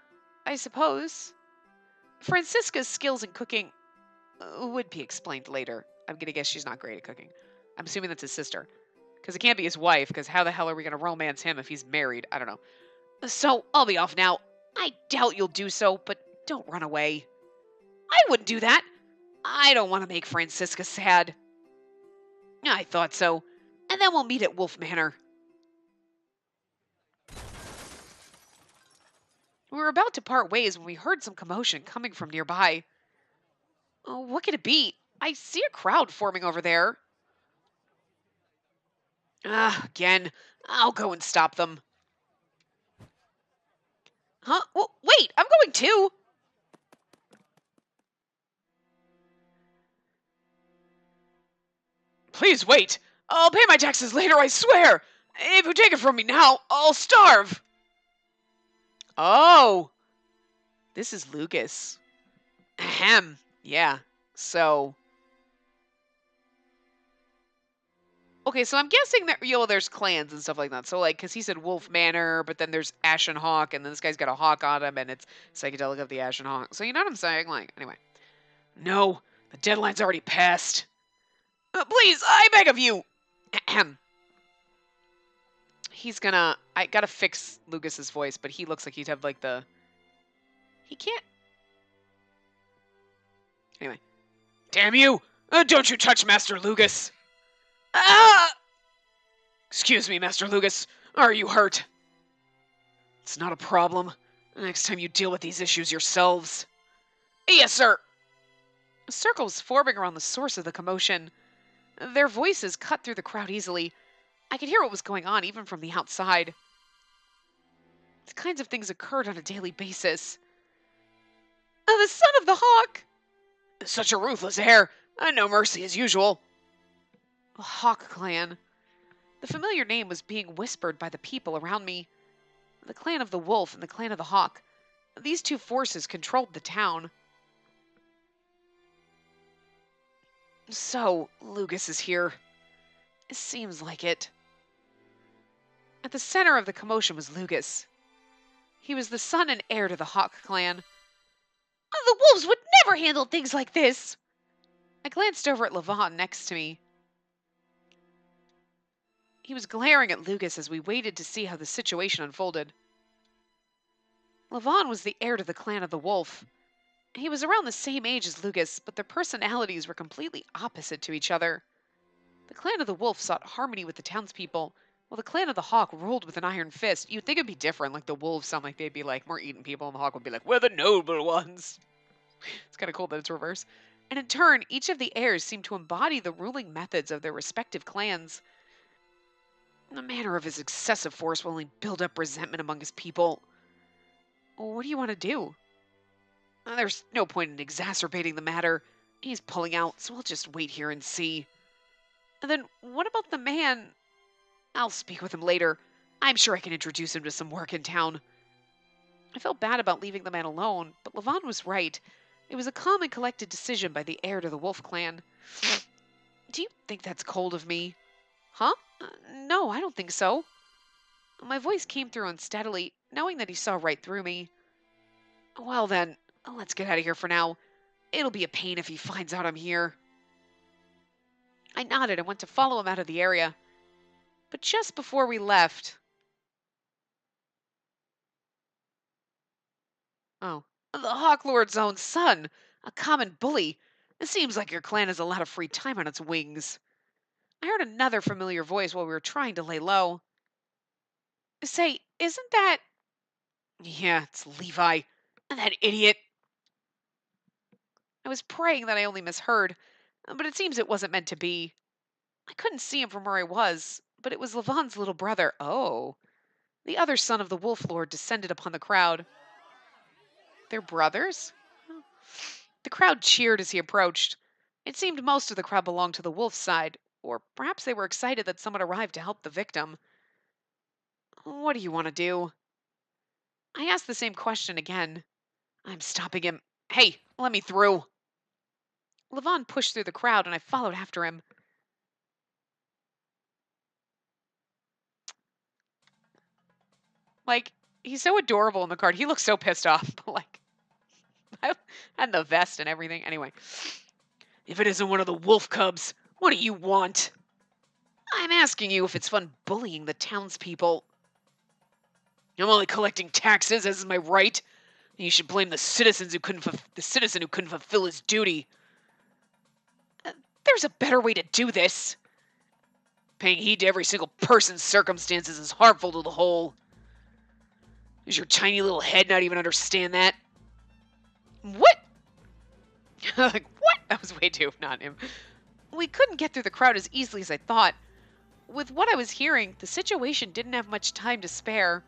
I suppose. Francisca's skills in cooking would be explained later. I'm gonna guess she's not great at cooking. I'm assuming that's his sister. Because it can't be his wife, because how the hell are we gonna romance him if he's married? I don't know. So, I'll be off now. I doubt you'll do so, but don't run away. I wouldn't do that. I don't want to make Francisca sad. I thought so. And then we'll meet at Wolf Manor. We were about to part ways when we heard some commotion coming from nearby. Oh, what could it be? I see a crowd forming over there. Again. I'll go and stop them. Huh? Well, wait, I'm going too. Please wait. I'll pay my taxes later, I swear. If you take it from me now, I'll starve. Oh, this is Lucas. Ahem. Yeah. So. Okay, so I'm guessing that there's clans and stuff like that. So like, because he said Wolf Manor, but then there's Ashen Hawk, and then this guy's got a hawk on him, and it's Psychedelica of the Ashen Hawk. So you know what I'm saying? Like, anyway. No, the deadline's already passed. Please, I beg of you. Ahem. I gotta fix Lucas's voice, but he looks like he'd have like he can't. Anyway. Damn you! Don't you touch Master Lucas! Ah! Excuse me, Master Lucas. Are you hurt? It's not a problem. Next time you deal with these issues yourselves. Yes, sir. A circle was forming around the source of the commotion. Their voices cut through the crowd easily. I could hear what was going on even from the outside. These kinds of things occurred on a daily basis. The son of the hawk! Such a ruthless heir. No mercy as usual. The Hawk clan. The familiar name was being whispered by the people around me. The clan of the wolf and the clan of the hawk. These two forces controlled the town. So, Lucas is here. It seems like it. At the center of the commotion was Lucas. He was the son and heir to the Hawk clan. The wolves would never handle things like this. I glanced over at Levon next to me. He was glaring at Lucas as we waited to see how the situation unfolded. Levon was the heir to the clan of the wolf. He was around the same age as Lucas, but their personalities were completely opposite to each other. The clan of the wolf sought harmony with the townspeople, while the clan of the hawk ruled with an iron fist. You'd think it'd be different, like the wolves sound like they'd be like more eating people, and the hawk would be like, we're the noble ones. It's kind of cool that it's reversed. And in turn, each of the heirs seemed to embody the ruling methods of their respective clans. The manner of his excessive force will only build up resentment among his people. What do you want to do? There's no point in exacerbating the matter. He's pulling out, so I'll just wait here and see. And then, what about the man? I'll speak with him later. I'm sure I can introduce him to some work in town. I felt bad about leaving the man alone, but Levon was right. It was a calm and collected decision by the heir to the wolf clan. Do you think that's cold of me? Huh? No, I don't think so. My voice came through unsteadily, knowing that he saw right through me. Well then, let's get out of here for now. It'll be a pain if he finds out I'm here. I nodded and went to follow him out of the area. But just before we left... Oh. The Hawk Lord's own son! A common bully! It seems like your clan has a lot of free time on its wings. I heard another familiar voice while we were trying to lay low. Say, isn't that... Yeah, it's Levi. And that idiot. I was praying that I only misheard, but it seems it wasn't meant to be. I couldn't see him from where I was, but it was Levon's little brother. Oh. The other son of the Wolf Lord descended upon the crowd. They're brothers? Oh. The crowd cheered as he approached. It seemed most of the crowd belonged to the wolf's side, or perhaps they were excited that someone arrived to help the victim. What do you want to do? I asked the same question again. I'm stopping him. Hey, let me through. Levon pushed through the crowd and I followed after him. Like, he's so adorable in the card. He looks so pissed off. Like, and the vest and everything. Anyway. If it isn't one of the wolf cubs, what do you want? I'm asking you if it's fun bullying the townspeople. I'm only collecting taxes, as is my right. And you should blame the citizen who couldn't fulfill his duty. There's a better way to do this. Paying heed to every single person's circumstances is harmful to the whole. Does your tiny little head not even understand that? What? Like, what? That was way too not him. We couldn't get through the crowd as easily as I thought. With what I was hearing, the situation didn't have much time to spare.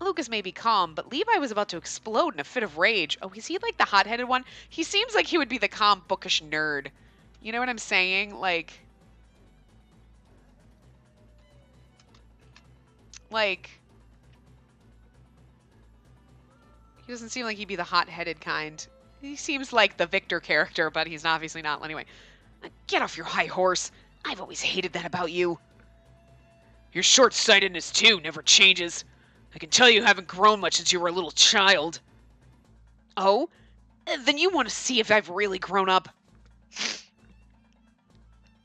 Lucas may be calm, but Levi was about to explode in a fit of rage. Oh, is he like the hot-headed one? He seems like he would be the calm, bookish nerd. You know what I'm saying? Like, he doesn't seem like he'd be the hot-headed kind. He seems like the Victor character, but he's obviously not. Anyway, get off your high horse. I've always hated that about you. Your short-sightedness, too, never changes. I can tell you haven't grown much since you were a little child. Oh? Then you want to see if I've really grown up.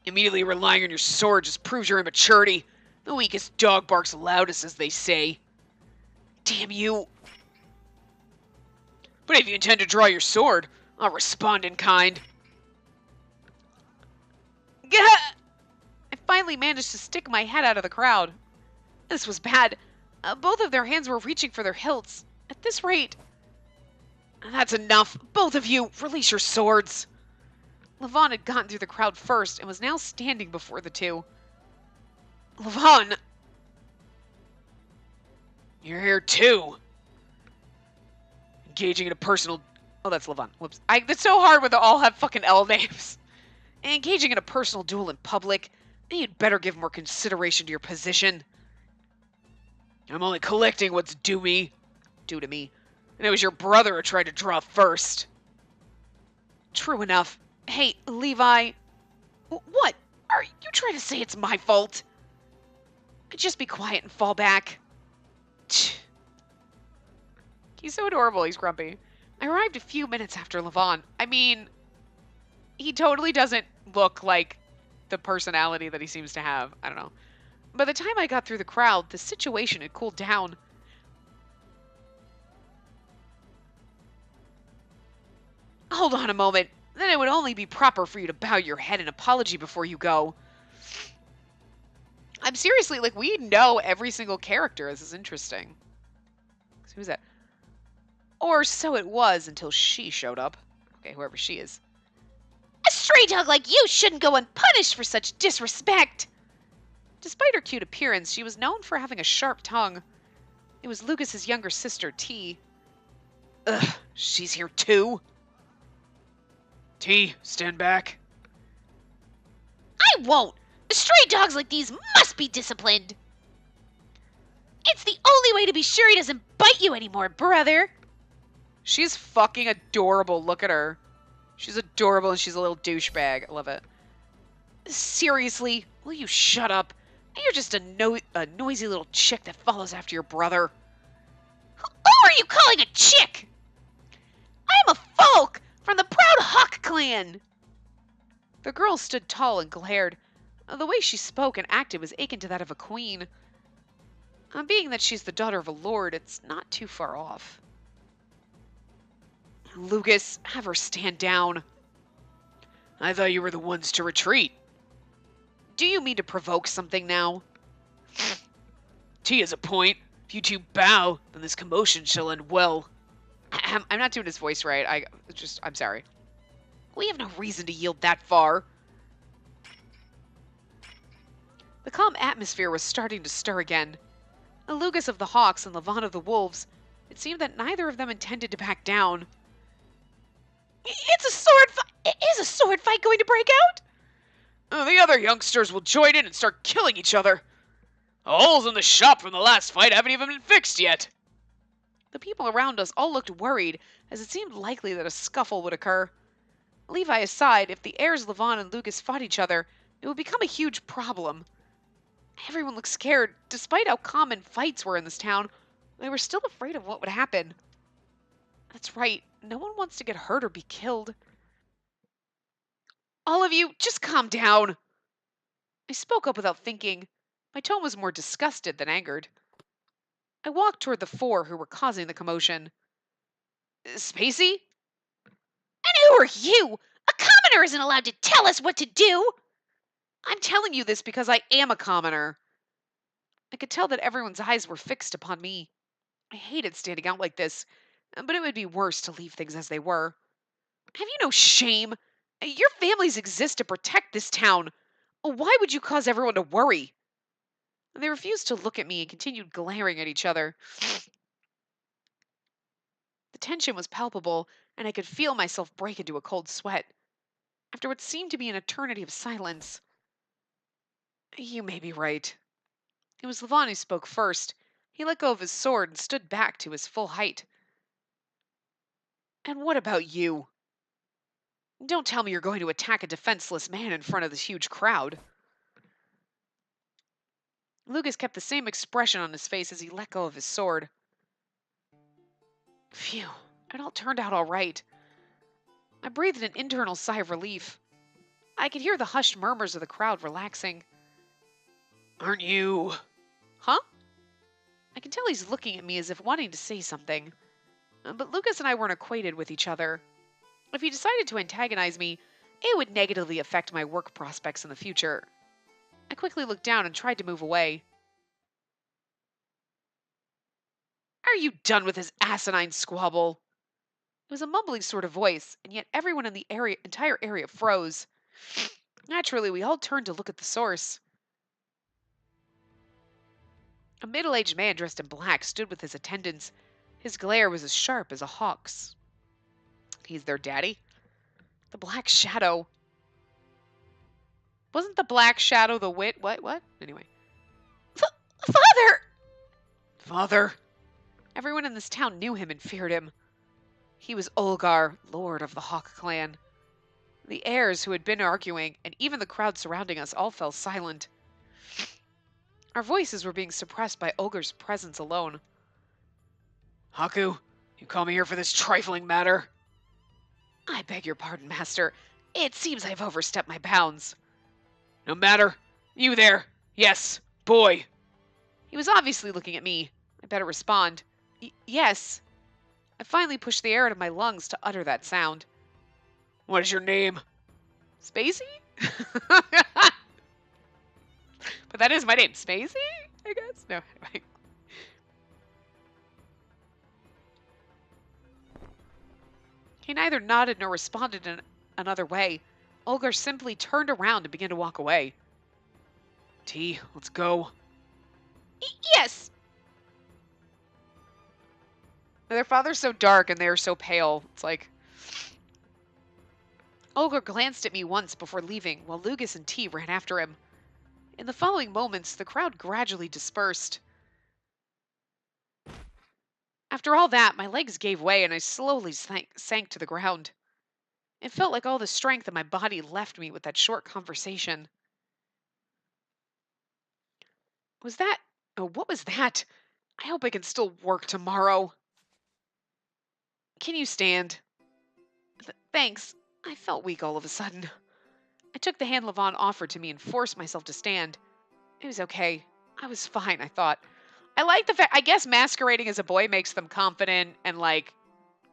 Immediately relying on your sword just proves your immaturity. The weakest dog barks loudest, as they say. Damn you. But if you intend to draw your sword, I'll respond in kind. Gah! I finally managed to stick my head out of the crowd. This was bad. Both of their hands were reaching for their hilts. At this rate... That's enough. Both of you, release your swords. Levon had gotten through the crowd first and was now standing before the two. Levon! You're here too. Engaging in a personal... Oh, that's Levon. Whoops. It's so hard when they all have fucking L names. Engaging in a personal duel in public, you'd better give more consideration to your position. I'm only collecting what's due to me. And it was your brother who tried to draw first. True enough. Hey, Levi. What? Are you trying to say it's my fault? Just be quiet and fall back. He's so adorable, he's grumpy. I arrived a few minutes after Levon. I mean, he totally doesn't look like the personality that he seems to have. I don't know. By the time I got through the crowd, the situation had cooled down. Hold on a moment. Then it would only be proper for you to bow your head in apology before you go. I'm seriously, like, we know every single character. This is interesting. Who's that? Or so it was until she showed up. Okay, whoever she is. A stray dog like you shouldn't go unpunished for such disrespect. Despite her cute appearance, she was known for having a sharp tongue. It was Lucas's younger sister, T. Ugh, she's here too? T, stand back. I won't. Stray dogs like these must be disciplined. It's the only way to be sure he doesn't bite you anymore, brother. She's fucking adorable. Look at her. She's adorable and she's a little douchebag. I love it. Seriously, will you shut up? You're just a noisy little chick that follows after your brother. Who are you calling a chick? I am a folk from the Proud Hawk clan. The girl stood tall and glared. The way she spoke and acted was akin to that of a queen. Being that she's the daughter of a lord, it's not too far off. Lucas, have her stand down. I thought you were the ones to retreat. Do you mean to provoke something now? T has a point. If you two bow, then this commotion shall end well. I'm not doing his voice right. I'm sorry. We have no reason to yield that far. The calm atmosphere was starting to stir again. Alugas of the Hawks and Levant of the Wolves, it seemed that neither of them intended to back down. It's a sword fight. Is a sword fight going to break out? The other youngsters will join in and start killing each other. The holes in the shop from the last fight haven't even been fixed yet. The people around us all looked worried, as it seemed likely that a scuffle would occur. Levi aside, if the heirs Levant and Lucas fought each other, it would become a huge problem. Everyone looked scared. Despite how common fights were in this town, they were still afraid of what would happen. That's right, no one wants to get hurt or be killed. All of you, just calm down. I spoke up without thinking. My tone was more disgusted than angered. I walked toward the four who were causing the commotion. Spacey? And who are you? A commoner isn't allowed to tell us what to do. I'm telling you this because I am a commoner. I could tell that everyone's eyes were fixed upon me. I hated standing out like this, but it would be worse to leave things as they were. Have you no shame? Your families exist to protect this town. Why would you cause everyone to worry? They refused to look at me and continued glaring at each other. The tension was palpable, and I could feel myself break into a cold sweat. After what seemed to be an eternity of silence. You may be right. It was Levant who spoke first. He let go of his sword and stood back to his full height. And what about you? Don't tell me you're going to attack a defenseless man in front of this huge crowd. Lucas kept the same expression on his face as he let go of his sword. Phew, it all turned out all right. I breathed an internal sigh of relief. I could hear the hushed murmurs of the crowd relaxing. Aren't you? Huh? I can tell he's looking at me as if wanting to say something. But Lucas and I weren't acquainted with each other. If he decided to antagonize me, it would negatively affect my work prospects in the future. I quickly looked down and tried to move away. Are you done with this asinine squabble? It was a mumbling sort of voice, and yet everyone in the entire area froze. Naturally, we all turned to look at the source. A middle-aged man dressed in black stood with his attendants. His glare was as sharp as a hawk's. He's their daddy? The Black Shadow. Wasn't the Black Shadow the wit? What? Anyway. Father! Father? Everyone in this town knew him and feared him. He was Olgar, lord of the Hawk clan. The heirs who had been arguing, and even the crowd surrounding us, all fell silent. Our voices were being suppressed by Olgar's presence alone. Haku, you call me here for this trifling matter? I beg your pardon, Master. It seems I've overstepped my bounds. No matter. You there. Yes, boy. He was obviously looking at me. I better respond. Yes. I finally pushed the air out of my lungs to utter that sound. What is your name? Spacey? But that is my name. Spacey, I guess? No, anyway. He neither nodded nor responded in another way. Olgar simply turned around and began to walk away. T, let's go. Yes. Their father's so dark and they are so pale. It's like... Olgar glanced at me once before leaving, while Lucas and T ran after him. In the following moments, the crowd gradually dispersed. After all that, my legs gave way and I slowly sank to the ground. It felt like all the strength in my body left me with that short conversation. What was that? I hope I can still work tomorrow. Can you stand? Thanks. I felt weak all of a sudden. I took the hand Levant offered to me and forced myself to stand. It was okay. I was fine, I thought. I like the fact, I guess masquerading as a boy makes them confident and, like,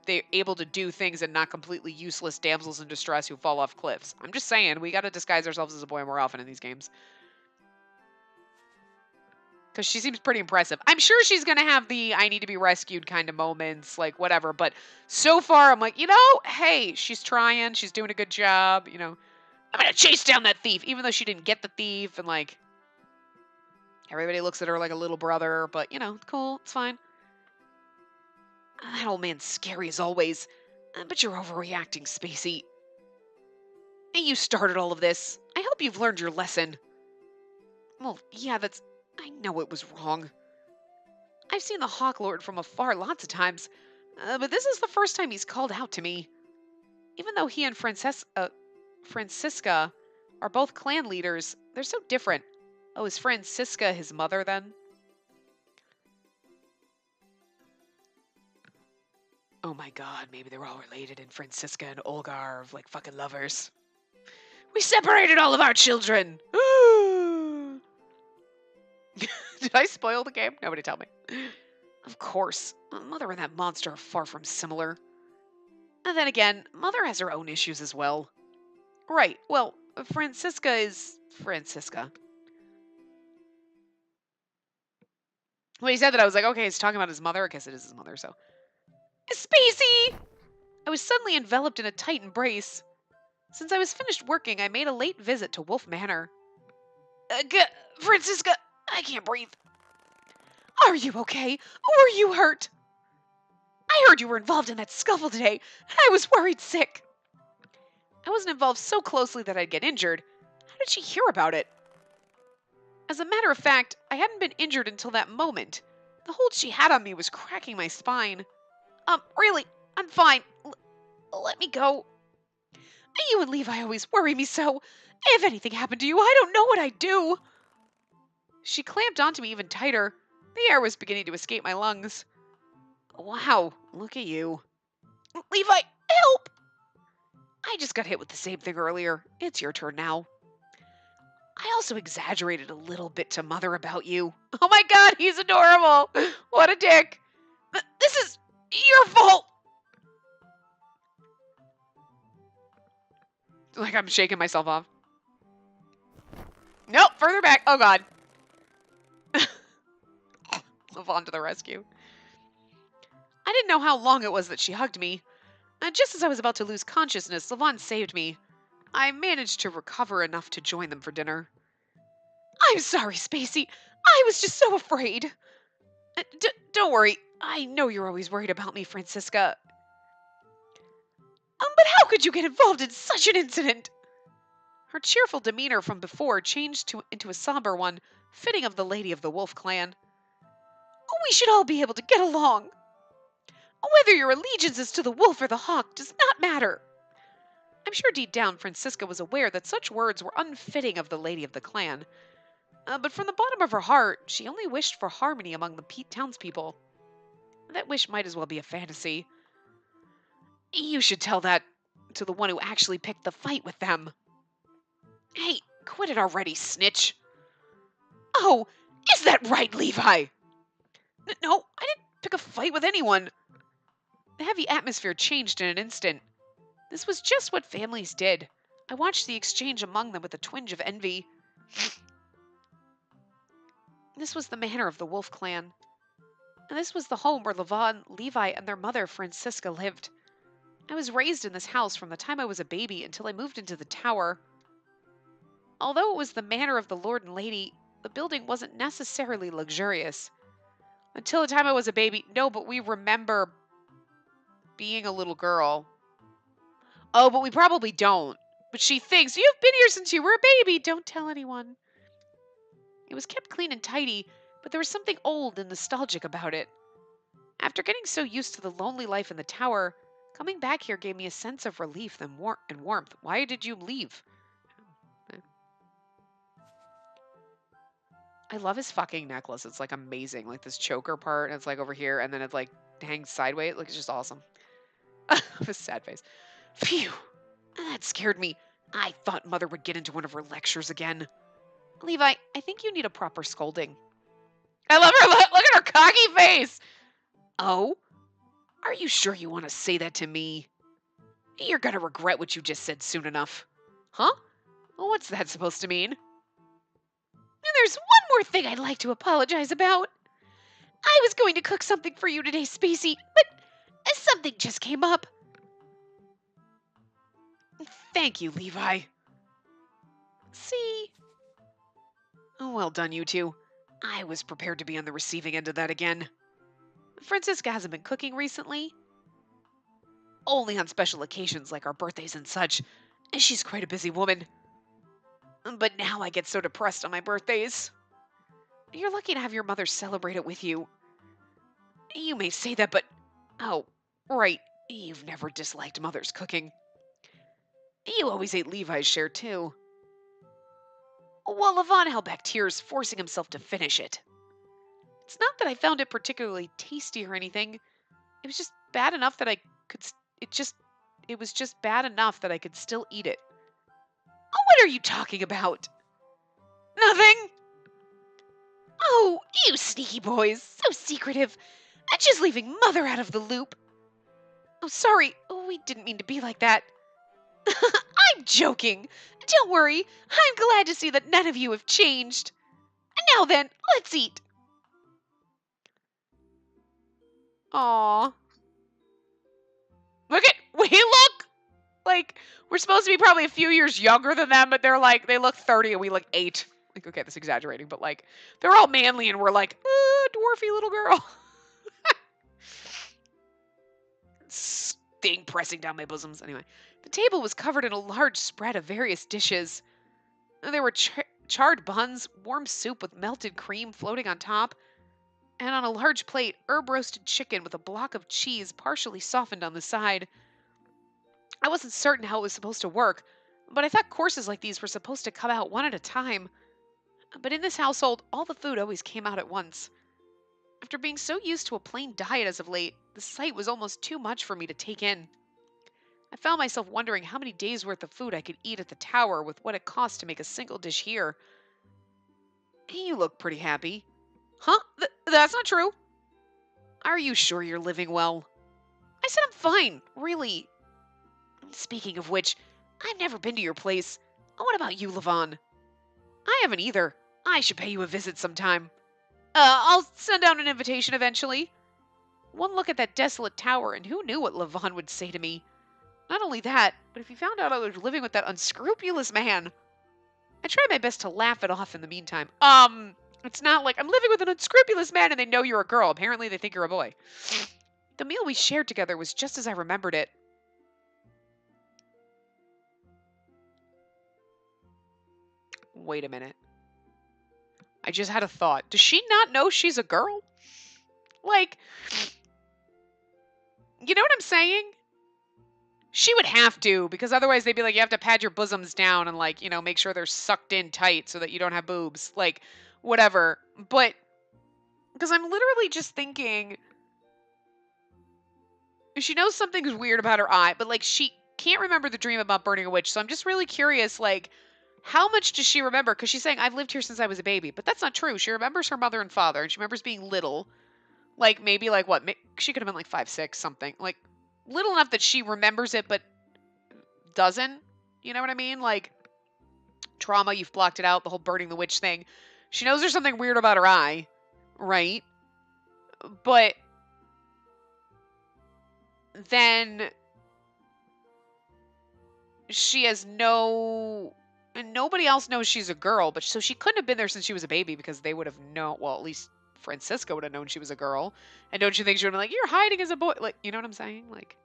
they're able to do things and not completely useless damsels in distress who fall off cliffs. I'm just saying, we got to disguise ourselves as a boy more often in these games. Because she seems pretty impressive. I'm sure she's going to have the I need to be rescued kind of moments, like whatever. But so far, I'm like, hey, she's trying. She's doing a good job. I'm going to chase down that thief, even though she didn't get the thief. And like, everybody looks at her like a little brother. But, cool. It's fine. That old man's scary as always. But you're overreacting, Spacey. Hey, you started all of this. I hope you've learned your lesson. Well, yeah, I know it was wrong. I've seen the Hawk Lord from afar lots of times, but this is the first time he's called out to me. Even though he and Francisca are both clan leaders, they're so different. Oh, is Francisca his mother then? Oh my god, maybe they're all related and Francisca and Olga are like fucking lovers. We separated all of our children! Did I spoil the game? Nobody tell me. Of course. Mother and that monster are far from similar. And then again, Mother has her own issues as well. Right, well, Francisca is Francisca. When he said that, I was like, okay, he's talking about his mother. I guess it is his mother, so. Spacey! I was suddenly enveloped in a tight embrace. Since I was finished working, I made a late visit to Wolf Manor. Francisca, I can't breathe. Are you okay? Were you hurt? I heard you were involved in that scuffle today, and I was worried sick. I wasn't involved so closely that I'd get injured. How did she hear about it? As a matter of fact, I hadn't been injured until that moment. The hold she had on me was cracking my spine. Really, I'm fine. Let me go. You and Levi always worry me so. If anything happened to you, I don't know what I'd do. She clamped onto me even tighter. The air was beginning to escape my lungs. Wow, look at you. Levi, help! I just got hit with the same thing earlier. It's your turn now. I also exaggerated a little bit to Mother about you. Oh my god, he's adorable! What a dick! This is your fault! Like I'm shaking myself off. Nope, further back. Oh god. Levon to the rescue. I didn't know how long it was that she hugged me. Just as I was about to lose consciousness, Levon saved me. I managed to recover enough to join them for dinner. I'm sorry, Spacey. I was just so afraid. Don't worry. I know you're always worried about me, Francisca. But how could you get involved in such an incident? Her cheerful demeanor from before changed into a somber one, fitting of the lady of the Wolf clan. We should all be able to get along. Whether your allegiance is to the wolf or the hawk does not matter. I'm sure deep down Francisca was aware that such words were unfitting of the lady of the clan. But from the bottom of her heart, she only wished for harmony among the townspeople. That wish might as well be a fantasy. You should tell that to the one who actually picked the fight with them. Hey, quit it already, snitch. Oh, is that right, Levi? No, I didn't pick a fight with anyone. The heavy atmosphere changed in an instant. This was just what families did. I watched the exchange among them with a twinge of envy. This was the manor of the Wolf clan. And this was the home where Levon, Levi, and their mother, Francisca, lived. I was raised in this house from the time I was a baby until I moved into the tower. Although it was the manor of the Lord and Lady, the building wasn't necessarily luxurious. Until the time I was a baby. No, but we remember being a little girl. Oh, but we probably don't. But she thinks, you've been here since you were a baby. Don't tell anyone. It was kept clean and tidy, but there was something old and nostalgic about it. After getting so used to the lonely life in the tower, coming back here gave me a sense of relief and warmth. Why did you leave? I love his fucking necklace. It's like amazing. Like this choker part, and it's like over here, and then it like hangs sideways. Like it's just awesome. His sad face. Phew. That scared me. I thought Mother would get into one of her lectures again. Levi, I think you need a proper scolding. I love her. Look at her cocky face. Oh? Are you sure you want to say that to me? You're gonna regret what you just said soon enough. Huh? Well, what's that supposed to mean? And there's one more thing I'd like to apologize about. I was going to cook something for you today, Spacey, but something just came up. Thank you, Levi. See? Oh, well done, you two. I was prepared to be on the receiving end of that again. Francisca hasn't been cooking recently. Only on special occasions like our birthdays and such, and she's quite a busy woman. But now I get so depressed on my birthdays. You're lucky to have your mother celebrate it with you. You may say that, but... Oh, right. You've never disliked Mother's cooking. You always ate Levi's share, too. Well, Levon held back tears, forcing himself to finish it. It's not that I found it particularly tasty or anything. It was just bad enough that I could... It was just bad enough that I could still eat it. Oh, what are you talking about? Nothing! Oh, you sneaky boys. So secretive. Just leaving Mother out of the loop. Oh, sorry. We didn't mean to be like that. I'm joking. Don't worry. I'm glad to see that none of you have changed. Now then, let's eat. Aww. We look like we're supposed to be probably a few years younger than them, but they look 30 and we look 8. Like, okay, that's exaggerating, but like, they're all manly and we're like, dwarfy little girl. Sting pressing down my bosoms. Anyway, the table was covered in a large spread of various dishes. There were charred buns, warm soup with melted cream floating on top, and on a large plate, herb-roasted chicken with a block of cheese partially softened on the side. I wasn't certain how it was supposed to work, but I thought courses like these were supposed to come out one at a time. But in this household, all the food always came out at once. After being so used to a plain diet as of late, the sight was almost too much for me to take in. I found myself wondering how many days' worth of food I could eat at the tower with what it cost to make a single dish here. You look pretty happy. Huh? That's not true. Are you sure you're living well? I said I'm fine, really. Speaking of which, I've never been to your place. What about you, Levon? I haven't either. I should pay you a visit sometime. I'll send out an invitation eventually. One look at that desolate tower, and who knew what Levon would say to me? Not only that, but if he found out I was living with that unscrupulous man... I tried my best to laugh it off in the meantime. It's not like I'm living with an unscrupulous man and they know you're a girl. Apparently they think you're a boy. The meal we shared together was just as I remembered it. Wait a minute. I just had a thought. Does she not know she's a girl? Like, you know what I'm saying? She would have to, because otherwise they'd be like, you have to pad your bosoms down and, like, you know, make sure they're sucked in tight so that you don't have boobs. Like, whatever. But, because I'm literally just thinking, she knows something's weird about her eye, but, like, she can't remember the dream about burning a witch. So I'm just really curious, like, how much does she remember? Because she's saying, I've lived here since I was a baby. But that's not true. She remembers her mother and father, and she remembers being little. Like, maybe, like, what? She could have been, like, 5, 6, something. Like, little enough that she remembers it, but doesn't. You know what I mean? Like, trauma, you've blocked it out, the whole burning the witch thing. She knows there's something weird about her eye, right? But then she has and nobody else knows she's a girl, but so she couldn't have been there since she was a baby because they would have known, well, at least Francisca would have known she was a girl. And don't you think she would have been like, you're hiding as a boy? Like, you know what I'm saying? Like,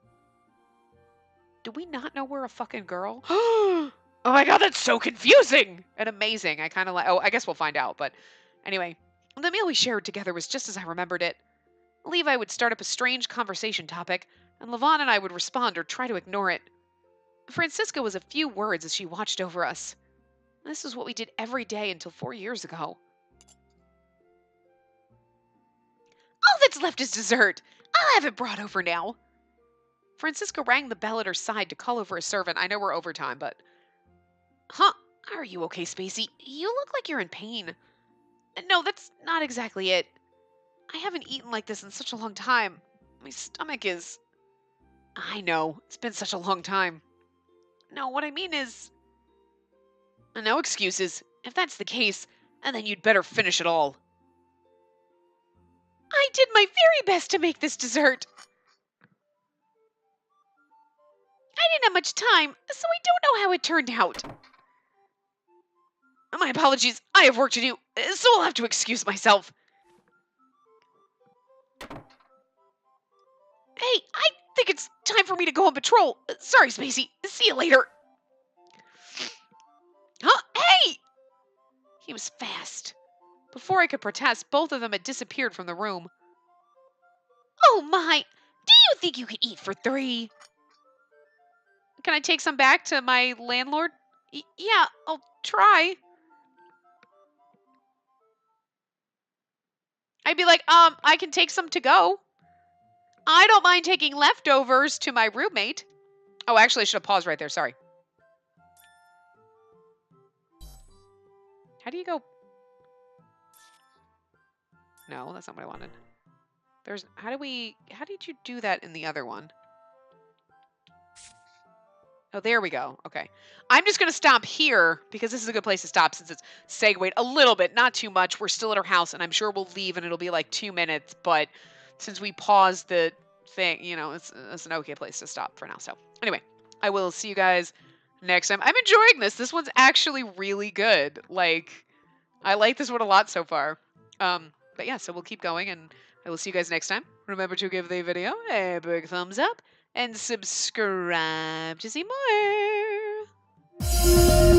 do we not know we're a fucking girl? Oh my god, that's so confusing and amazing. I kind of like, oh, I guess we'll find out. But anyway, the meal we shared together was just as I remembered it. Levi would start up a strange conversation topic, and Levon and I would respond or try to ignore it. Francisca was a few words as she watched over us. This is what we did every day until 4 years ago. All that's left is dessert. I'll have it brought over now. Francisca rang the bell at her side to call over a servant. I know we're overtime, but... Huh? Are you okay, Spacey? You look like you're in pain. No, that's not exactly it. I haven't eaten like this in such a long time. My stomach is... I know. It's been such a long time. No, what I mean is... No excuses. If that's the case, and then you'd better finish it all. I did my very best to make this dessert. I didn't have much time, so I don't know how it turned out. My apologies. I have work to do, so I'll have to excuse myself. Hey, I think it's time for me to go on patrol. Sorry, Spacey. See you later. Huh? Hey! He was fast. Before I could protest, both of them had disappeared from the room. Oh my! Do you think you could eat for 3? Can I take some back to my landlord? Yeah, I'll try. I'd be like, I can take some to go. I don't mind taking leftovers to my roommate. Oh, actually, I should have paused right there. Sorry. How do you go? No, that's not what I wanted. How did you do that in the other one? Oh, there we go. Okay. I'm just going to stop here because this is a good place to stop since it's segued a little bit, not too much. We're still at our house and I'm sure we'll leave and it'll be like 2 minutes. But since we paused the thing, you know, it's an okay place to stop for now. So anyway, I will see you guys next time. I'm enjoying this. This one's actually really good. Like, I like this one a lot so far. But yeah, so we'll keep going and I will see you guys next time. Remember to give the video a big thumbs up and subscribe to see more.